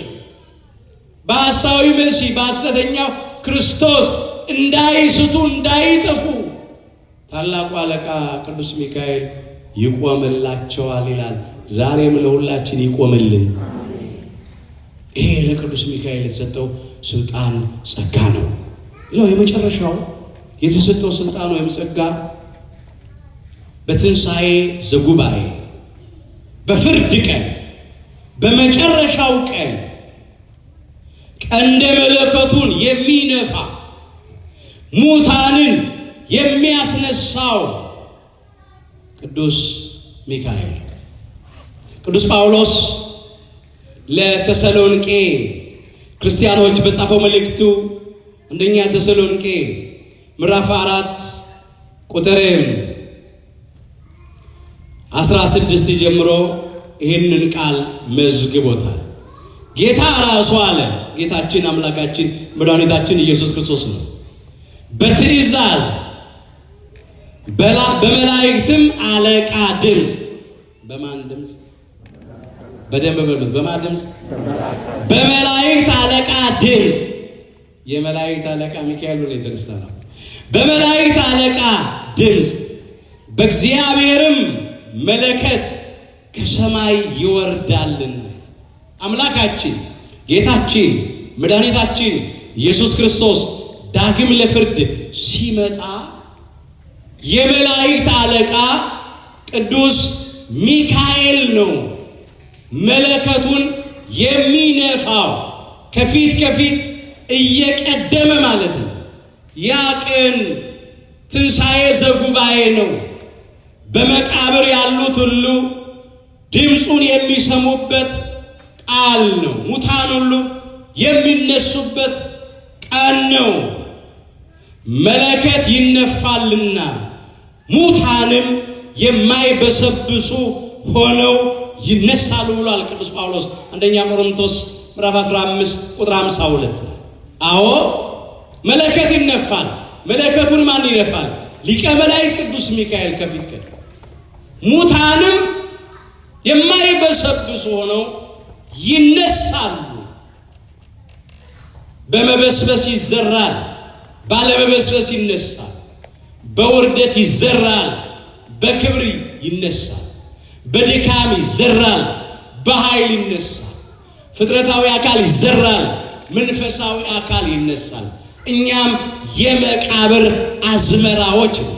በሐሳዊ መሲህ በሐሰተኛው ክርስቶስ እንዳይስቱ፣ እንዳይጠፉ ታላቁ አለቃ ቅዱስ ሚካኤል ይቆምላቸዋል ይላል። ዛሬም ለሁላችን ይቆምልን። ይሄ ለቅዱስ ሚካኤል የተሰጠው ስልጣን ጸጋ ነው። ሌላው የመጨረሻው የተሰጠው ስልጣን ወይም ጸጋ በትንሣኤ ዘጉባኤ በፍርድ ቀን በመጨረሻው ቀን ቀንደ መለከቱን የሚነፋ ሙታንን የሚያስነሳው ቅዱስ ሚካኤል። ቅዱስ ጳውሎስ ለተሰሎንቄ ክርስቲያኖች በጻፈው መልእክቱ አንደኛ ተሰሎንቄ ምዕራፍ 4 ቁጥር 16 ጀምሮ ይህንን ቃል መዝግቦታል። ጌታ ራሱ አለ፣ ጌታችን አምላካችን መድኃኒታችን ኢየሱስ ክርስቶስ ነው። በትእዛዝ በመላእክትም አለቃ ድምፅ። በማን ድምፅ? በደንብ በሉት። በማን ድምፅ? በመላእክት አለቃ ድምፅ። የመላእክት አለቃ ሚካኤል ነው የተነሳ ነው። በመላእክት አለቃ ድምፅ በእግዚአብሔርም መለከት ከሰማይ ይወርዳልና አምላካችን ጌታችን መድኃኒታችን ኢየሱስ ክርስቶስ ዳግም ለፍርድ ሲመጣ የመላእክት አለቃ ቅዱስ ሚካኤል ነው መለከቱን የሚነፋው፣ ከፊት እየቀደመ ማለት ነው። ያ ቀን ትንሣኤ ዘጉባኤ ነው። በመቃብር ያሉት ሁሉ ድምፁን የሚሰሙበት ቃል ነው። ሙታን ሁሉ የሚነሱበት ቀን ነው። መለከት ይነፋልና ሙታንም የማይበሰብሱ ሆነው ይነሳሉ ብሏል ቅዱስ ጳውሎስ አንደኛ ቆሮንቶስ ምዕራፍ 15 ቁጥር 52። አዎ መለከት ይነፋል። መለከቱን ማን ይነፋል? ሊቀ መላእክት ቅዱስ ሚካኤል ከፊት ቀን። ሙታንም የማይበሰብሱ ሆነው ይነሳሉ። በመበስበስ ይዘራል፣ ባለመበስበስ ይነሳል። በውርደት ይዘራል፣ በክብር ይነሳል። በድካም ይዘራል፣ በኃይል ይነሳል። ፍጥረታዊ አካል ይዘራል፣ መንፈሳዊ አካል ይነሳል። እኛም የመቃብር አዝመራዎች ነው።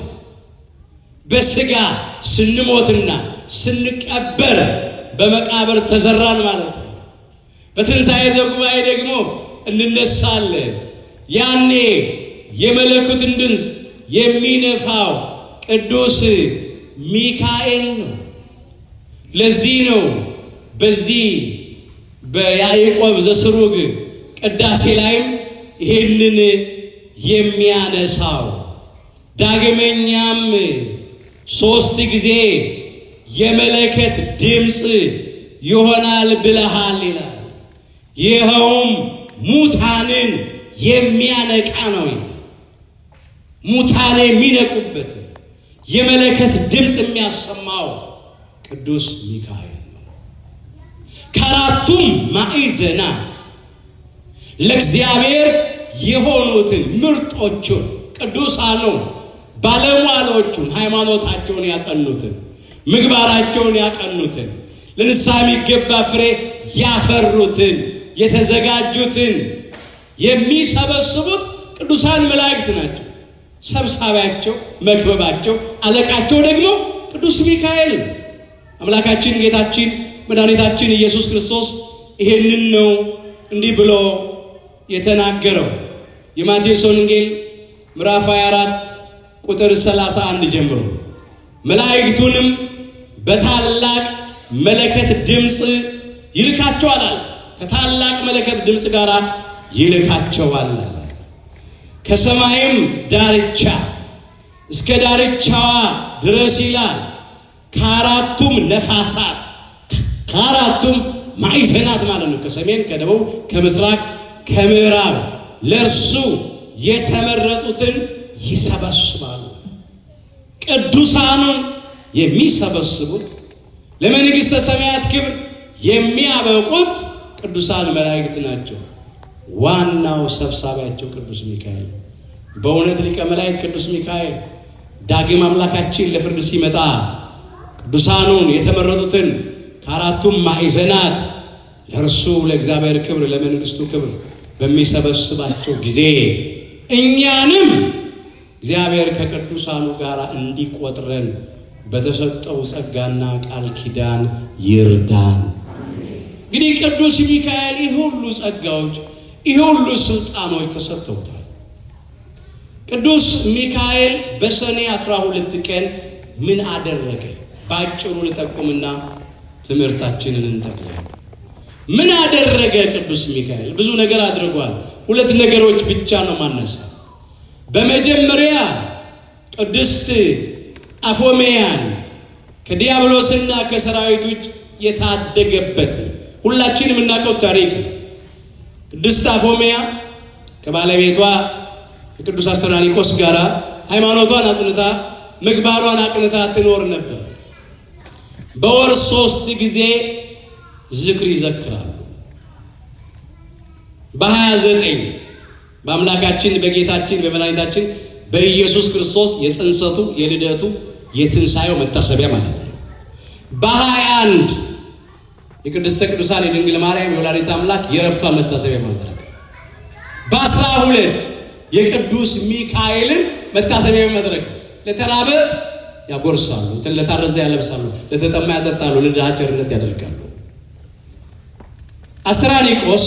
በስጋ ስንሞትና ስንቀበር በመቃብር ተዘራን ማለት ነው። በትንሣኤ ዘጉባኤ ደግሞ እንነሳለን። ያኔ የመለኮትን ድምፅ የሚነፋው ቅዱስ ሚካኤል ነው። ለዚህ ነው በዚህ በያዕቆብ ዘስሩግ ቅዳሴ ላይም ይሄንን የሚያነሳው። ዳግመኛም 3 ጊዜ የመለከት ድምፅ ይሆናል ብለሃል ይላል። ይኸውም ሙታንን የሚያነቃ ነው። ሙታን የሚነቁበት የመለከት ድምፅ የሚያሰማው ቅዱስ ሚካኤል ነው። ከአራቱም ማዕዘናት ለእግዚአብሔር የሆኑትን ምርጦቹን ቅዱሳኑ ባለሟሎቹን ሃይማኖታቸውን ያጸኑትን ምግባራቸውን ያቀኑትን ለንስሐ የሚገባ ፍሬ ያፈሩትን የተዘጋጁትን የሚሰበስቡት ቅዱሳን መላእክት ናቸው። ሰብሳቢያቸው፣ መክበባቸው፣ አለቃቸው ደግሞ ቅዱስ ሚካኤል። አምላካችን ጌታችን መድኃኒታችን ኢየሱስ ክርስቶስ ይሄንን ነው እንዲህ ብሎ የተናገረው። የማቴዎስ ወንጌል ምዕራፍ 24 ቁጥር 31 ጀምሮ መላእክቱንም በታላቅ መለከት ድምፅ ይልካቸዋል። ከታላቅ መለከት ድምፅ ጋር ይልካቸዋል። ከሰማይም ዳርቻ እስከ ዳርቻዋ ድረስ ይላል። ከአራቱም ነፋሳት ከአራቱም ማዕዘናት ማለት ነው። ከሰሜን፣ ከደቡብ፣ ከምስራቅ፣ ከምዕራብ ለእርሱ የተመረጡትን ይሰበስባሉ። ቅዱሳኑን የሚሰበስቡት ለመንግሥተ ሰማያት ክብር የሚያበቁት ቅዱሳን መላእክት ናቸው። ዋናው ሰብሳቢያቸው ቅዱስ ሚካኤል። በእውነት ሊቀ መላእክት ቅዱስ ሚካኤል ዳግም አምላካችን ለፍርድ ሲመጣ ቅዱሳኑን የተመረጡትን ከአራቱም ማዕዘናት ለእርሱ ለእግዚአብሔር ክብር ለመንግስቱ ክብር በሚሰበስባቸው ጊዜ እኛንም እግዚአብሔር ከቅዱሳኑ ጋር እንዲቆጥረን በተሰጠው ጸጋና ቃል ኪዳን ይርዳን። እንግዲህ ቅዱስ ሚካኤል ሁሉ ጸጋዎች ሁሉ ስልጣኖች ተሰጥተውታል። ቅዱስ ሚካኤል በሰኔ 12 ቀን ምን አደረገ? ባጭሩ ልጠቁምና ትምህርታችንን እንጠቅልል። ምን አደረገ ቅዱስ ሚካኤል? ብዙ ነገር አድርጓል። ሁለት ነገሮች ብቻ ነው ማነሳ። በመጀመሪያ ቅድስት አፎሜያን ከዲያብሎስና ከሰራዊቱ የታደገበት ሁላችንም እናውቀው ታሪክ። ቅድስት አፎሜያ ከባለቤቷ ከቅዱስ አስተራኒቆስ ጋር ሃይማኖቷን አጽንታ ምግባሯን አቅንታ ትኖር ነበር። በወር 3 ጊዜ ዝክር ይዘክራሉ። በ29 በአምላካችን በጌታችን በመድኃኒታችን በኢየሱስ ክርስቶስ የጽንሰቱ የልደቱ የትንሣኤው መታሰቢያ ማለት ነው። በ21 የቅድስተ ቅዱሳን የድንግል ማርያም የወላዲተ አምላክ የዕረፍቷን መታሰቢያ ማድረግ፣ በ12 የቅዱስ ሚካኤልን መታሰቢያ ማድረግ። ለተራበ ያጎርሳሉ፣ ለታረዘ ያለብሳሉ፣ ለተጠማ ያጠጣሉ፣ ለድሃ ቸርነት ያደርጋሉ። አስተራኒቆስ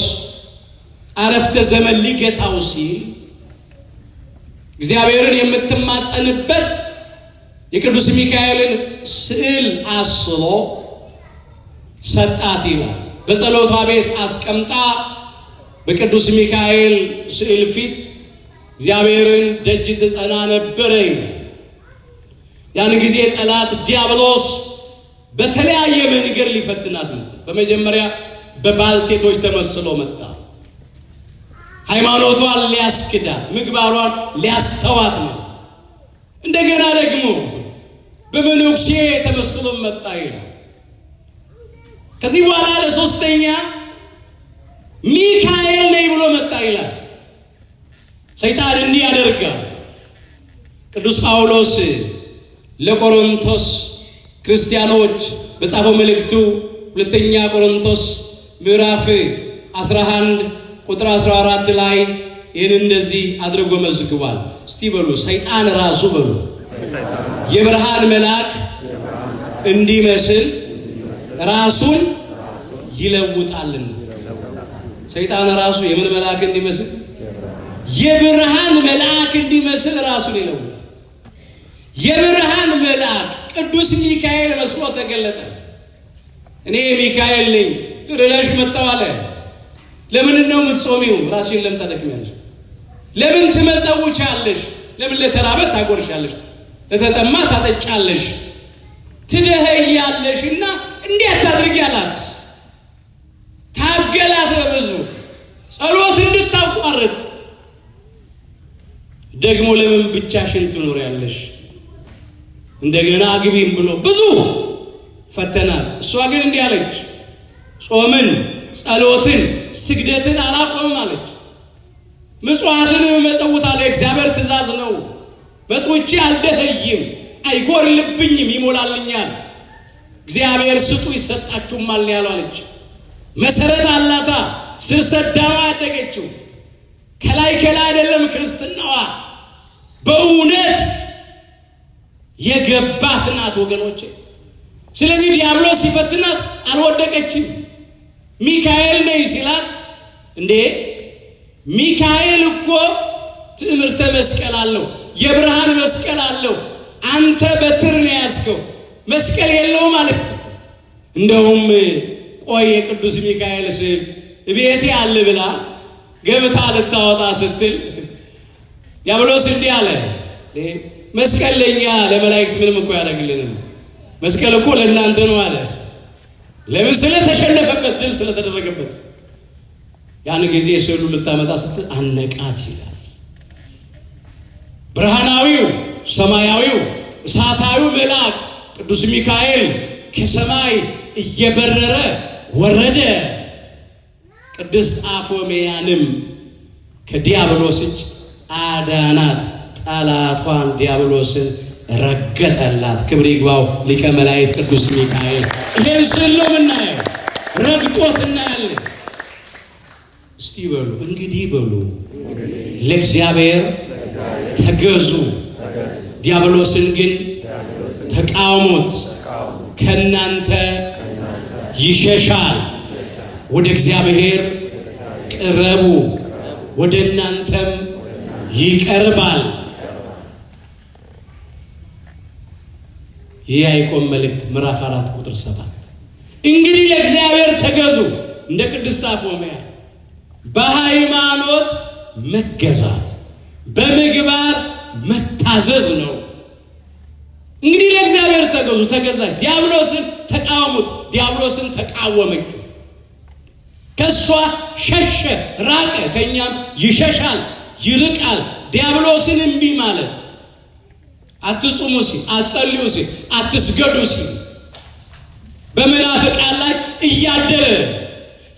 አረፍተ ዘመን ሊገታው ሲል እግዚአብሔርን የምትማጸንበት የቅዱስ ሚካኤልን ስዕል አስሎ ሰጣት ይላል። በጸሎቷ ቤት አስቀምጣ በቅዱስ ሚካኤል ስዕል ፊት እግዚአብሔርን ደጅ ትጸና ነበረ ይላል። ያን ጊዜ ጠላት ዲያብሎስ በተለያየ መንገድ ሊፈትናት መጣ። በመጀመሪያ በባልቴቶች ተመስሎ መጣ። ሃይማኖቷን ሊያስክዳት፣ ምግባሯን ሊያስተዋት ማለት። እንደገና ደግሞ በመነኩሴ ተመስሎ መጣ ይላል። ከዚህ በኋላ ለሶስተኛ ሚካኤል ነኝ ብሎ መጣ ይላል። ሰይጣን እንዲህ ያደርጋል። ቅዱስ ጳውሎስ ለቆሮንቶስ ክርስቲያኖች በጻፈው መልእክቱ ሁለተኛ ቆሮንቶስ ምዕራፍ 11 ቁጥር 14 ላይ ይህን እንደዚህ አድርጎ መዝግቧል። እስቲ በሉ ሰይጣን ራሱ በሉ የብርሃን መልአክ እንዲመስል ራሱን ይለውጣልና። ሰይጣን ራሱ የምን መልአክ እንዲመስል? የብርሃን መልአክ እንዲመስል ራሱን ይለውጣል። የብርሃን መልአክ ቅዱስ ሚካኤል መስሎ ተገለጠ። እኔ ሚካኤል ነኝ ልረዳሽ መጣሁ አለ። ለምን ነው የምትጾሚው? ራስሽን ለምን ታደክሚያለሽ? ለምን ትመጸውቻለሽ? ለምን ለተራበ ታጎርሻለሽ? ለተጠማ ታጠጫለሽ? ትደህያለሽና እንዴት ታድርጊ አላት። ታገላት በብዙ ጸሎት እንድታቋርጥ። ደግሞ ለምን ብቻሽን ትኖሪያለሽ? እንደገና አግቢም ብሎ ብዙ ፈተናት። እሷ ግን እንዲህ አለች፣ ጾምን፣ ጸሎትን፣ ስግደትን አላቆምም አለች። ምጽዋትን መጸውታለሁ፣ የእግዚአብሔር ትእዛዝ ነው። መጽውቼ አልደህይም፣ አይጎርልብኝም፣ ይሞላልኛል። እግዚአብሔር ስጡ ይሰጣችሁማል ያለው አለች። መሰረት አላታ ስር ሰዳዋ ያደገችው ከላይ አይደለም ክርስትናዋ በእውነት የገባት ናት ወገኖቼ። ስለዚህ ዲያብሎስ ሲፈትናት አልወደቀችም። ሚካኤል ነኝ ሲላት እንዴ ሚካኤል እኮ ትምህርተ መስቀል አለው፣ የብርሃን መስቀል አለው። አንተ በትር ነው ያዝከው፣ መስቀል የለውም ማለት ነው። እንደውም ቆይ የቅዱስ ሚካኤል ስዕል ቤቴ አለ ብላ ገብታ ልታወጣ ስትል ዲያብሎስ እንዲህ አለ፣ መስቀል ለኛ ለመላእክት ምንም እኮ ያደርግልንም፣ መስቀል እኮ ለእናንተ ነው አለ። ለምን? ስለተሸነፈበት፣ ድል ስለተደረገበት። ያን ጊዜ ስዕሉ ልታመጣ ስትል አነቃት ይላል። ብርሃናዊው ሰማያዊው እሳታዊው መልአክ ቅዱስ ሚካኤል ከሰማይ እየበረረ ወረደ። ቅድስት አፎሜያንም ከዲያብሎስ እጅ አዳናት። ጠላቷን ዲያብሎስን ረገጠላት። ክብር ይግባው ሊቀ መላእክት ቅዱስ ሚካኤል። ይሄን ስሎ ምናየው ረግጦት እናያለን። እስቲ በሉ እንግዲህ በሉ ለእግዚአብሔር ተገዙ፣ ዲያብሎስን ግን ተቃውሙት፣ ከናንተ ይሸሻል። ወደ እግዚአብሔር ቅረቡ፣ ወደ እናንተም ይቀርባል። የያዕቆብ መልእክት ምዕራፍ 4 ቁጥር 7 እንግዲህ ለእግዚአብሔር ተገዙ። እንደ ቅድስት አፎምያ በሃይማኖት መገዛት በምግባር መታዘዝ ነው። እንግዲህ ለእግዚአብሔር ተገዙ፣ ተገዛች። ዲያብሎስን ተቃወሙት፣ ዲያብሎስን ተቃወመችው። ከሷ ሸሸ፣ ራቀ፣ ከኛም ይሸሻል፣ ይርቃል። ዲያብሎስን እምቢ ማለት አትጹሙ ሲል፣ አትጸልዩ ሲል፣ አትስገዱ ሲል በመናፍቃን ላይ እያደረ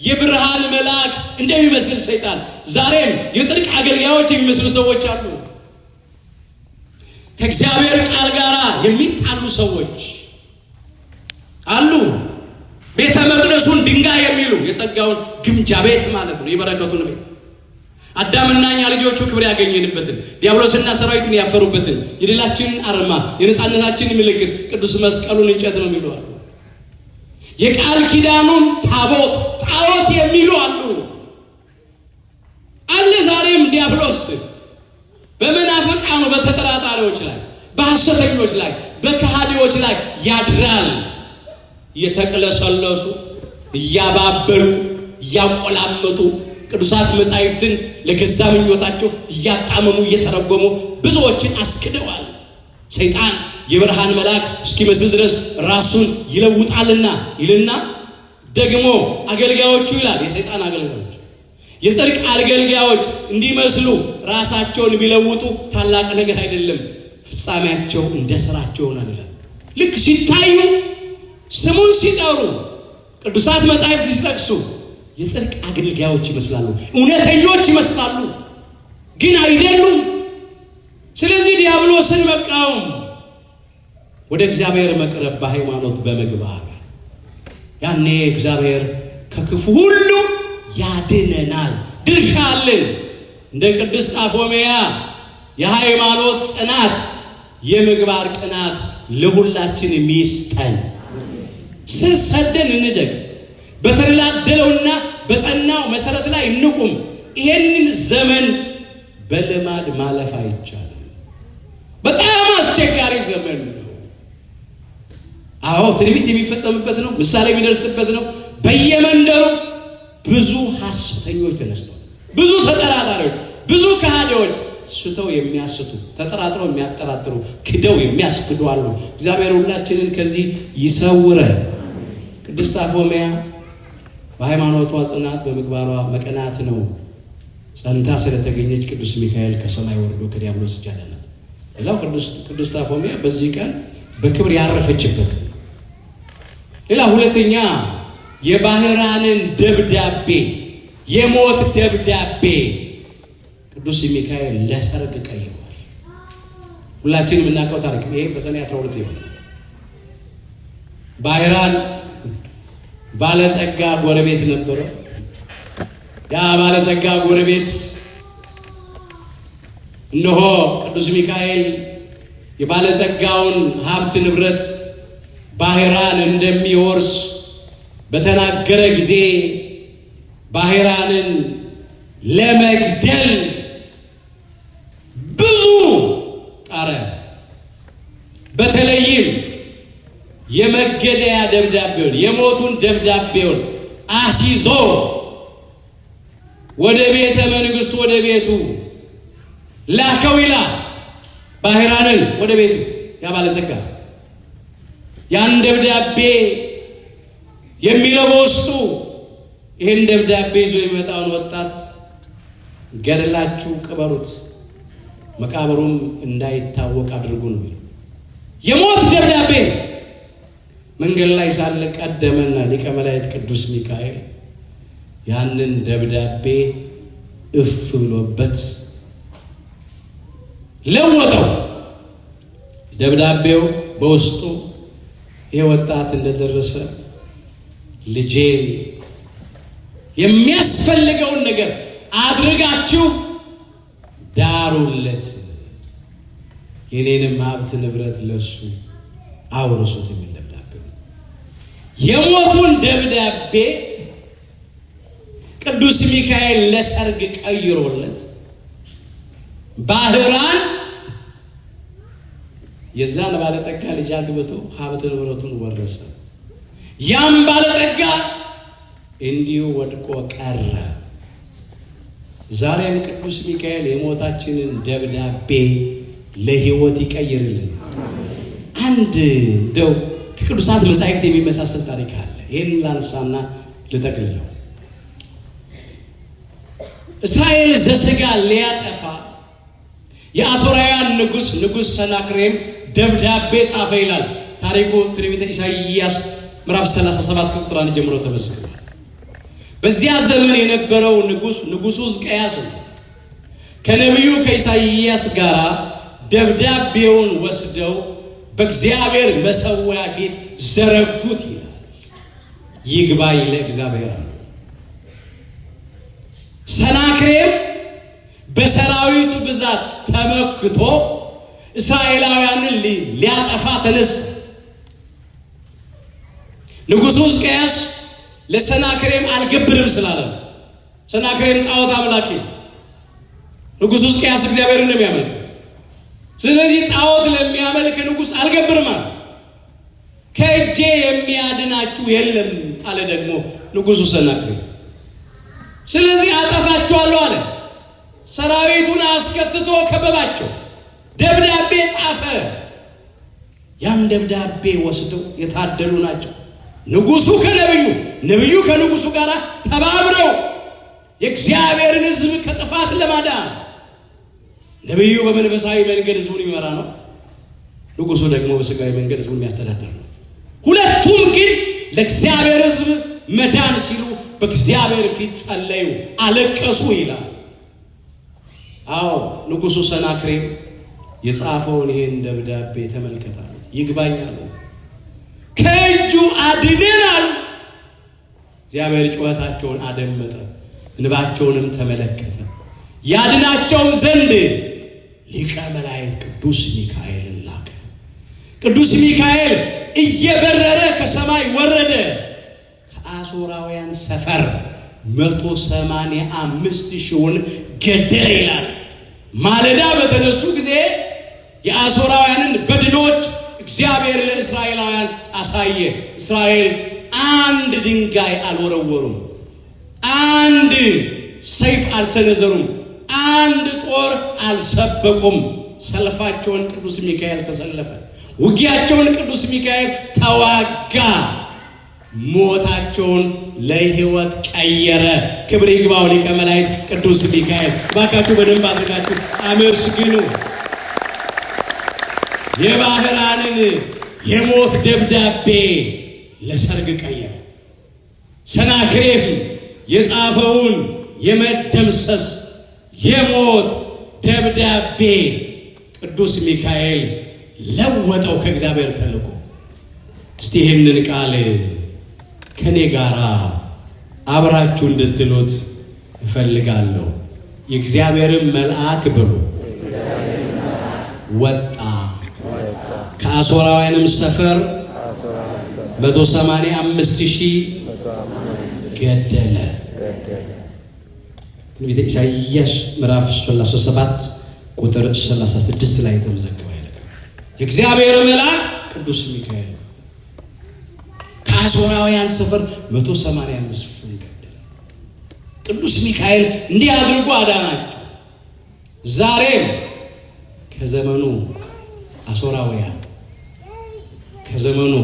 የብርሃን መልአክ እንደሚመስል ሰይጣን ዛሬም የጽድቅ አገልጋዮች የሚመስሉ ሰዎች አሉ። ከእግዚአብሔር ቃል ጋር የሚጣሉ ሰዎች አሉ። ቤተ መቅደሱን ድንጋይ የሚሉ የጸጋውን ግምጃ ቤት ማለት ነው፣ የበረከቱን ቤት አዳምና እኛ ልጆቹ ክብር ያገኘንበትን ዲያብሎስና ሰራዊትን ያፈሩበትን የድላችንን አርማ የነጻነታችንን ምልክት ቅዱስ መስቀሉን እንጨት ነው የሚሉ አሉ። የቃል ኪዳኑን ታቦት ጣዖት የሚሉ አሉ። አለ ዛሬም ዲያብሎስ በመናፍቃኑ በተጠራጣሪዎች ላይ በሐሰተኞች ላይ በከሃዲዎች ላይ ያድራል። እየተቀለሰለሱ እያባበሉ እያቆላመጡ ቅዱሳት መጻሕፍትን ለገዛ ምኞታቸው እያጣመሙ እየተረጎሙ ብዙዎችን አስክደዋል። ሰይጣን የብርሃን መልአክ እስኪመስል ድረስ ራሱን ይለውጣልና ይልና ደግሞ አገልጋዮቹ ይላል የሰይጣን አገልጋዮች የጽድቅ አገልጋዮች እንዲመስሉ ራሳቸውን ቢለውጡ ታላቅ ነገር አይደለም፣ ፍጻሜያቸው እንደ ስራቸው ነው። ልክ ሲታዩ ስሙን ሲጠሩ ቅዱሳት መጻሕፍት ሲጠቅሱ የጽድቅ አገልጋዮች ይመስላሉ፣ እውነተኞች ይመስላሉ፣ ግን አይደሉም። ስለዚህ ዲያብሎስን መቃወም፣ ወደ እግዚአብሔር መቅረብ በሃይማኖት በምግባር ያኔ እግዚአብሔር ከክፉ ሁሉ ያድነናል። ድርሻ አለን። እንደ ቅድስት አፎምያ የሃይማኖት ጽናት የምግባር ቅናት ለሁላችን የሚስጠን። ስር ሰደን እንደግ፣ በተደላደለውና በጸናው መሰረት ላይ እንቁም። ይሄንን ዘመን በልማድ ማለፍ አይቻልም። በጣም አስቸጋሪ ዘመን ነው። አዎ ትንቢት የሚፈጸምበት ነው፣ ምሳሌ የሚደርስበት ነው። በየመንደሩ ብዙ ሐሰተኞች ተነስተዋል። ብዙ ተጠራጣሪዎች፣ ብዙ ከሃዲዎች ስተው የሚያስቱ፣ ተጠራጥረው የሚያጠራጥሩ፣ ክደው የሚያስክዱ አሉ። እግዚአብሔር ሁላችንን ከዚህ ይሰውረን። ቅድስት አፎምያ በሃይማኖቷ ጽናት በምግባሯ መቀናት ነው ጸንታ ስለተገኘች ቅዱስ ሚካኤል ከሰማይ ወርዶ ከዲያብሎስ እጅ አዳናት። ሌላው ቅድስት አፎምያ በዚህ ቀን በክብር ያረፈችበት። ሌላ ሁለተኛ የባህራንን ደብዳቤ የሞት ደብዳቤ ቅዱስ ሚካኤል ለሰርግ ቀይሯል። ሁላችንም የምናውቀው ታሪክ ይሄ በሰኔ 12 ይሆናል። ባህራን ባለጸጋ ጎረቤት ነበረ። ያ ባለጸጋ ጎረቤት እነሆ ቅዱስ ሚካኤል የባለጸጋውን ሀብት ንብረት ባህራን እንደሚወርስ በተናገረ ጊዜ ባህራንን ለመግደል ብዙ ጣረ። በተለይም የመገደያ ደብዳቤውን የሞቱን ደብዳቤውን አሲዞ ወደ ቤተ መንግስቱ ወደ ቤቱ ላከው ይላል። ባህራንን ወደ ቤቱ ያባለጸጋ ያን ደብዳቤ የሚለው በውስጡ ይህን ደብዳቤ ይዞ የሚመጣውን ወጣት ገድላችሁ ቅበሩት፣ መቃብሩም እንዳይታወቅ አድርጉ ነው። የሞት ደብዳቤ መንገድ ላይ ሳለ ቀደመና ሊቀ መላእክት ቅዱስ ሚካኤል ያንን ደብዳቤ እፍ ብሎበት ለወጠው። ደብዳቤው በውስጡ የወጣት እንደደረሰ ልጄን የሚያስፈልገውን ነገር አድርጋችሁ ዳሩለት፣ የኔንም ሀብት ንብረት ለሱ አውርሱት የሚል ደብዳቤ። የሞቱን ደብዳቤ ቅዱስ ሚካኤል ለሰርግ ቀይሮለት ባህራን የዛን ባለጠጋ ልጅ አግብቶ ሀብት ንብረቱን ወረሰ። ያም ባለጠጋ እንዲሁ ወድቆ ቀረ። ዛሬም ቅዱስ ሚካኤል የሞታችንን ደብዳቤ ለሕይወት ይቀይርልን። አንድ እንደው ከቅዱሳት መጻሕፍት የሚመሳሰል ታሪክ አለ። ይህን ላንሳና ልጠቅልለው። እስራኤል ዘሥጋ ሊያጠፋ የአሦራውያን ንጉሥ ሰናክሬም ደብዳቤ ጻፈ ይላል ታሪኩ ትንቢተ ኢሳይያስ ምዕራፍ 37 ቁጥር 1 ጀምሮ ተመስክሯል። በዚያ ዘመን የነበረው ንጉሡ ሕዝቅያስ ከነቢዩ ከኢሳይያስ ጋር ደብዳቤውን ወስደው በእግዚአብሔር መሠዊያ ፊት ዘረጉት ይላል። ይግባኝ ለእግዚአብሔር አለ። ሰናክሬም በሰራዊቱ ብዛት ተመክቶ እስራኤላውያንን ሊያጠፋ ተነሳ። ንጉሡ ሕዝቅያስ ለሰናክሬም አልገብርም ስላለ፣ ሰናክሬም ጣዖት አምላኪ፣ ንጉሡ ሕዝቅያስ እግዚአብሔርን ነው የሚያመልክ። ስለዚህ ጣዖት ለሚያመልክ ንጉሥ አልገብርም አለ። ከእጄ የሚያድናችሁ የለም አለ ደግሞ ንጉሡ ሰናክሬም። ስለዚህ አጠፋቸዋለሁ አለ። ሰራዊቱን አስከትቶ ከበባቸው። ደብዳቤ ጻፈ። ያን ደብዳቤ ወስደው የታደሉ ናቸው ንጉሡ ከነብዩ፣ ነብዩ ከንጉሡ ጋር ተባብረው የእግዚአብሔርን ሕዝብ ከጥፋት ለማዳን፣ ነብዩ በመንፈሳዊ መንገድ ሕዝቡን ይመራ ነው፣ ንጉሡ ደግሞ በሥጋዊ መንገድ ሕዝቡን የሚያስተዳድር ነው። ሁለቱም ግን ለእግዚአብሔር ሕዝብ መዳን ሲሉ በእግዚአብሔር ፊት ጸለዩ፣ አለቀሱ ይላል። አዎ ንጉሡ ሰናክሬም የጻፈውን ይሄን ደብዳቤ ተመልከታል። ይግባኛል፣ ከእጁ አድነናል። እግዚአብሔር ጩኸታቸውን አደመጠ፣ እንባቸውንም ተመለከተ። ያድናቸውም ዘንድ ሊቀ መላእክት ቅዱስ ሚካኤልን ላከ። ቅዱስ ሚካኤል እየበረረ ከሰማይ ወረደ። ከአሦራውያን ሰፈር 185,000 ገደለ ይላል። ማለዳ በተነሱ ጊዜ የአሦራውያንን በድኖች እግዚአብሔር ለእስራኤላውያን አሳየ። እስራኤል አንድ ድንጋይ አልወረወሩም፣ አንድ ሰይፍ አልሰነዘሩም፣ አንድ ጦር አልሰበቁም። ሰልፋቸውን ቅዱስ ሚካኤል ተሰለፈ፣ ውጊያቸውን ቅዱስ ሚካኤል ተዋጋ፣ ሞታቸውን ለሕይወት ቀየረ። ክብር ይግባው ሊቀ መላእክት ቅዱስ ሚካኤል። ባካችሁ በደንብ አድርጋችሁ አመስግኑ። የባህራንን የሞት ደብዳቤ ለሰርግ ቀየረ። ሰናክሬም የጻፈውን የመደምሰስ የሞት ደብዳቤ ቅዱስ ሚካኤል ለወጠው ከእግዚአብሔር ተልኮ። እስቲ ይህንን ቃል ከኔ ጋር አብራችሁ እንድትሉት እፈልጋለሁ። የእግዚአብሔርን መልአክ ብሎ ወጣ፣ ከአሦራውያንም ሰፈር 185,000 ገደለ። ትንቢተ ኢሳይያስ ምዕራፍ 37 ቁጥር 36 ላይ ተመዘገበ። የእግዚአብሔር መልአክ ቅዱስ ሚካኤል ከአሦራውያን ሰፈር 185,000 ገደለ። ቅዱስ ሚካኤል እንዲህ አድርጎ አዳናቸው። ዛሬም ከዘመኑ አሦራውያን፣ ከዘመኑ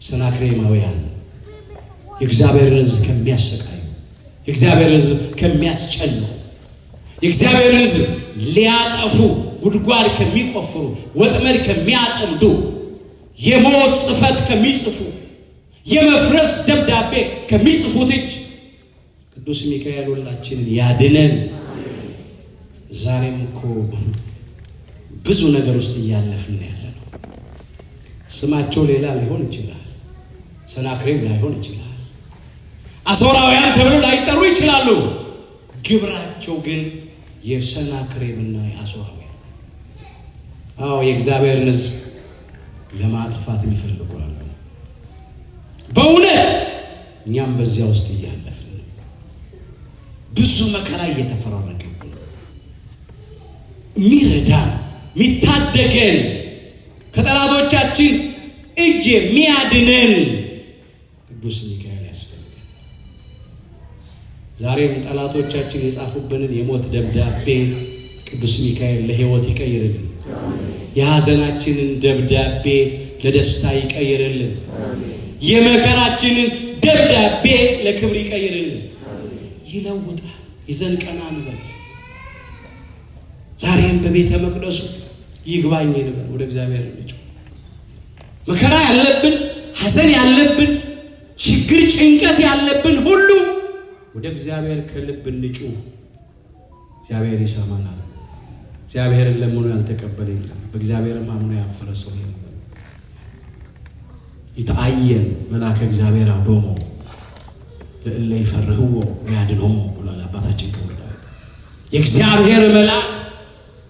ሰናክሬማውያን የእግዚአብሔርን ሕዝብ ከሚያሰቃዩ፣ የእግዚአብሔርን ሕዝብ ከሚያስጨንቁ፣ የእግዚአብሔርን ሕዝብ ሊያጠፉ ጉድጓድ ከሚቆፍሩ፣ ወጥመድ ከሚያጠምዱ፣ የሞት ጽሕፈት ከሚጽፉ፣ የመፍረስ ደብዳቤ ከሚጽፉት እጅ ቅዱስ ሚካኤል ሁላችንን ያድነን። ዛሬም እኮ ብዙ ነገር ውስጥ እያለፍን ያለነው። ስማቸው ሌላ ሊሆን ይችላል፣ ሰናክሬም ላይሆን ይችላል፣ አሦራውያን ተብሎ ላይጠሩ ይችላሉ። ግብራቸው ግን የሰናክሬምና የአሦራውያን የእግዚአብሔርን ሕዝብ ለማጥፋት የሚፈልጉ አሉ። በእውነት እኛም በዚያ ውስጥ እያለፍን ነው። ብዙ መከራ እየተፈራረቀ የሚረዳን የሚታደገን ከጠላቶቻችን እጅ የሚያድነን ቅዱስ ሚካኤል ያስፈልጋል። ዛሬም ጠላቶቻችን የጻፉብንን የሞት ደብዳቤ ቅዱስ ሚካኤል ለሕይወት ይቀይርልን። የሐዘናችንን ደብዳቤ ለደስታ ይቀይርልን። የመከራችንን ደብዳቤ ለክብር ይቀይርልን። ይለውጣል። ይዘን ቀና እንበል። ዛሬም በቤተ መቅደሱ ይግባኝ እንበል። ወደ እግዚአብሔር እንጩህ። መከራ ያለብን፣ ሐዘን ያለብን፣ ችግር ጭንቀት ያለብን ሁሉ ወደ እግዚአብሔር ከልብ እንጩህ። እግዚአብሔር ይሰማናል። እግዚአብሔርን ለምኖ ያልተቀበለ የለም። በእግዚአብሔርም አምኖ ያፈረ ሰው የለም። ይተአየን መልአከ እግዚአብሔር አዶሞ ለእለ ይፈርህዎ ያድኅኖሙ ብሏል አባታችን ክቡር ዳዊት። የእግዚአብሔር መልአክ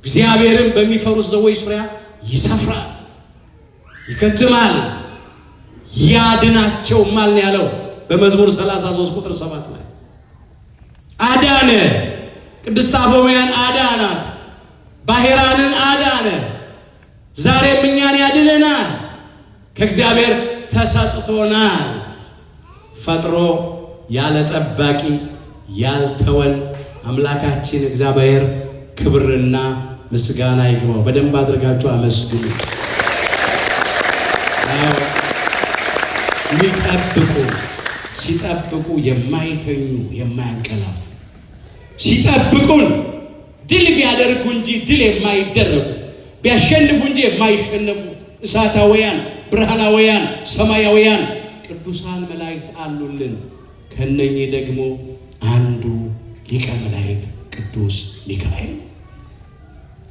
እግዚአብሔርን በሚፈሩት ሰዎች ዙሪያ ይሰፍራል፣ ይከትማል፣ ያድናቸውማል ነው ያለው በመዝሙር 33 ቁጥር 7 ላይ። አዳነ። ቅድስት አፎምያን አዳናት። ባሕራንን አዳነ። ዛሬም እኛን ያድነናል። ከእግዚአብሔር ተሰጥቶናል። ፈጥሮ ያለ ጠባቂ ያልተወን አምላካችን እግዚአብሔር ክብርና ምስጋና ይግባው። በደንብ አድርጋችሁ አመስግኑ። ሲጠብቁ የማይተኙ የማያንቀላፉ፣ ሲጠብቁን ድል ቢያደርጉ እንጂ ድል የማይደረጉ፣ ቢያሸንፉ እንጂ የማይሸነፉ እሳታውያን፣ ብርሃናውያን፣ ሰማያውያን ቅዱሳን መላእክት አሉልን። ከነኚህ ደግሞ አንዱ ሊቀ መላእክት ቅዱስ ሚካኤል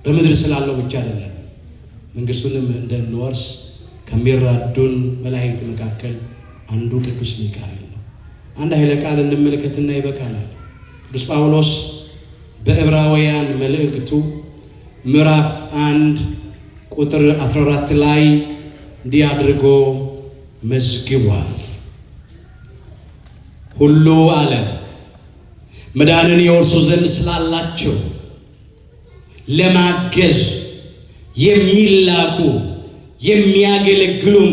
በምድር ስላለው ብቻ አይደለም፣ መንግስቱንም እንድንወርስ ከሚራዱን መላእክት መካከል አንዱ ቅዱስ ሚካኤል ነው። አንድ ኃይለ ቃል እንመልከትና ይበቃናል። ቅዱስ ጳውሎስ በዕብራውያን መልእክቱ ምዕራፍ 1 ቁጥር 14 ላይ እንዲህ አድርጎ መዝግቧል። ሁሉ አለ መዳንን የወርሱ ዘንድ ስላላቸው ለማገዝ የሚላኩ የሚያገለግሉም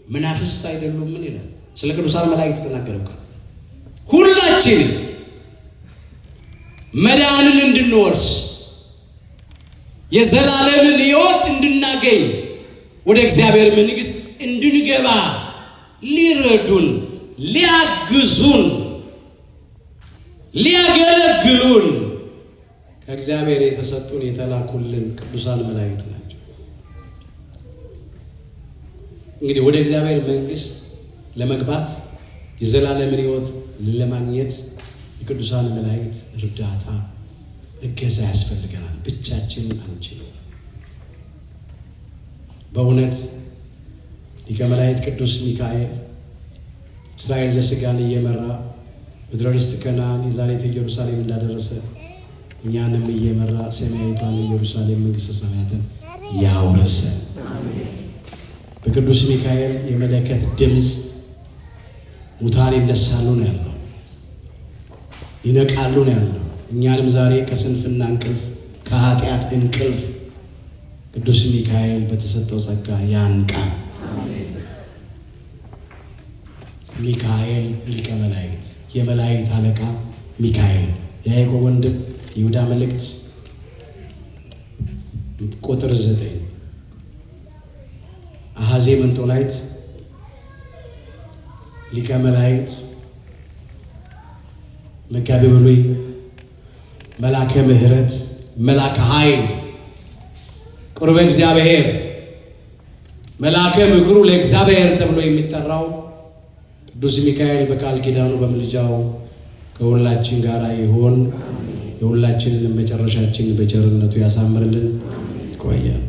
መናፍስት አይደሉም። ምን ይላል? ስለ ቅዱሳን መላእክት ተናገረው። ሁላችን መዳንን እንድንወርስ የዘላለምን ሕይወት እንድናገኝ ወደ እግዚአብሔር መንግሥት እንድንገባ ሊረዱን፣ ሊያግዙን፣ ሊያገለግሉን ከእግዚአብሔር የተሰጡን የተላኩልን ቅዱሳን መላእክት ናቸው። እንግዲህ ወደ እግዚአብሔር መንግሥት ለመግባት የዘላለምን ሕይወት ለማግኘት የቅዱሳን መላእክት እርዳታ፣ እገዛ ያስፈልገናል። ብቻችን አንችልም። በእውነት ሊቀ መላእክት ቅዱስ ሚካኤል እስራኤል ዘሥጋን እየመራ ምድረ ርስት ከነዓን የዛሬቱ ኢየሩሳሌም እንዳደረሰ እኛንም እየመራ ሰማያዊቷን ኢየሩሳሌም መንግሥተ ሰማያትን ያውረሰ። በቅዱስ ሚካኤል የመለከት ድምፅ ሙታን ይነሳሉ ነው ያለው፣ ይነቃሉ ነው ያለው። እኛንም ዛሬ ከስንፍና እንቅልፍ፣ ከኃጢአት እንቅልፍ ቅዱስ ሚካኤል በተሰጠው ጸጋ ያንቃል። ሚካኤል ሊቀ መላእክት የመላእክት አለቃ ሚካኤል የያዕቆብ ወንድም ይሁዳ መልእክት ቁጥር 9 አሐዜ መንጦላይት ሊቀ መላእክት መጋቤ ብሉይ መልአከ ምሕረት መልአከ ኃይል ቁርበ እግዚአብሔር መልአከ ምክሩ ለእግዚአብሔር ተብሎ የሚጠራው ቅዱስ ሚካኤል በቃል ኪዳኑ በምልጃው ከሁላችን ጋር ይሆን። የሁላችንን መጨረሻችን በቸርነቱ ያሳምርልን። ይቆያል።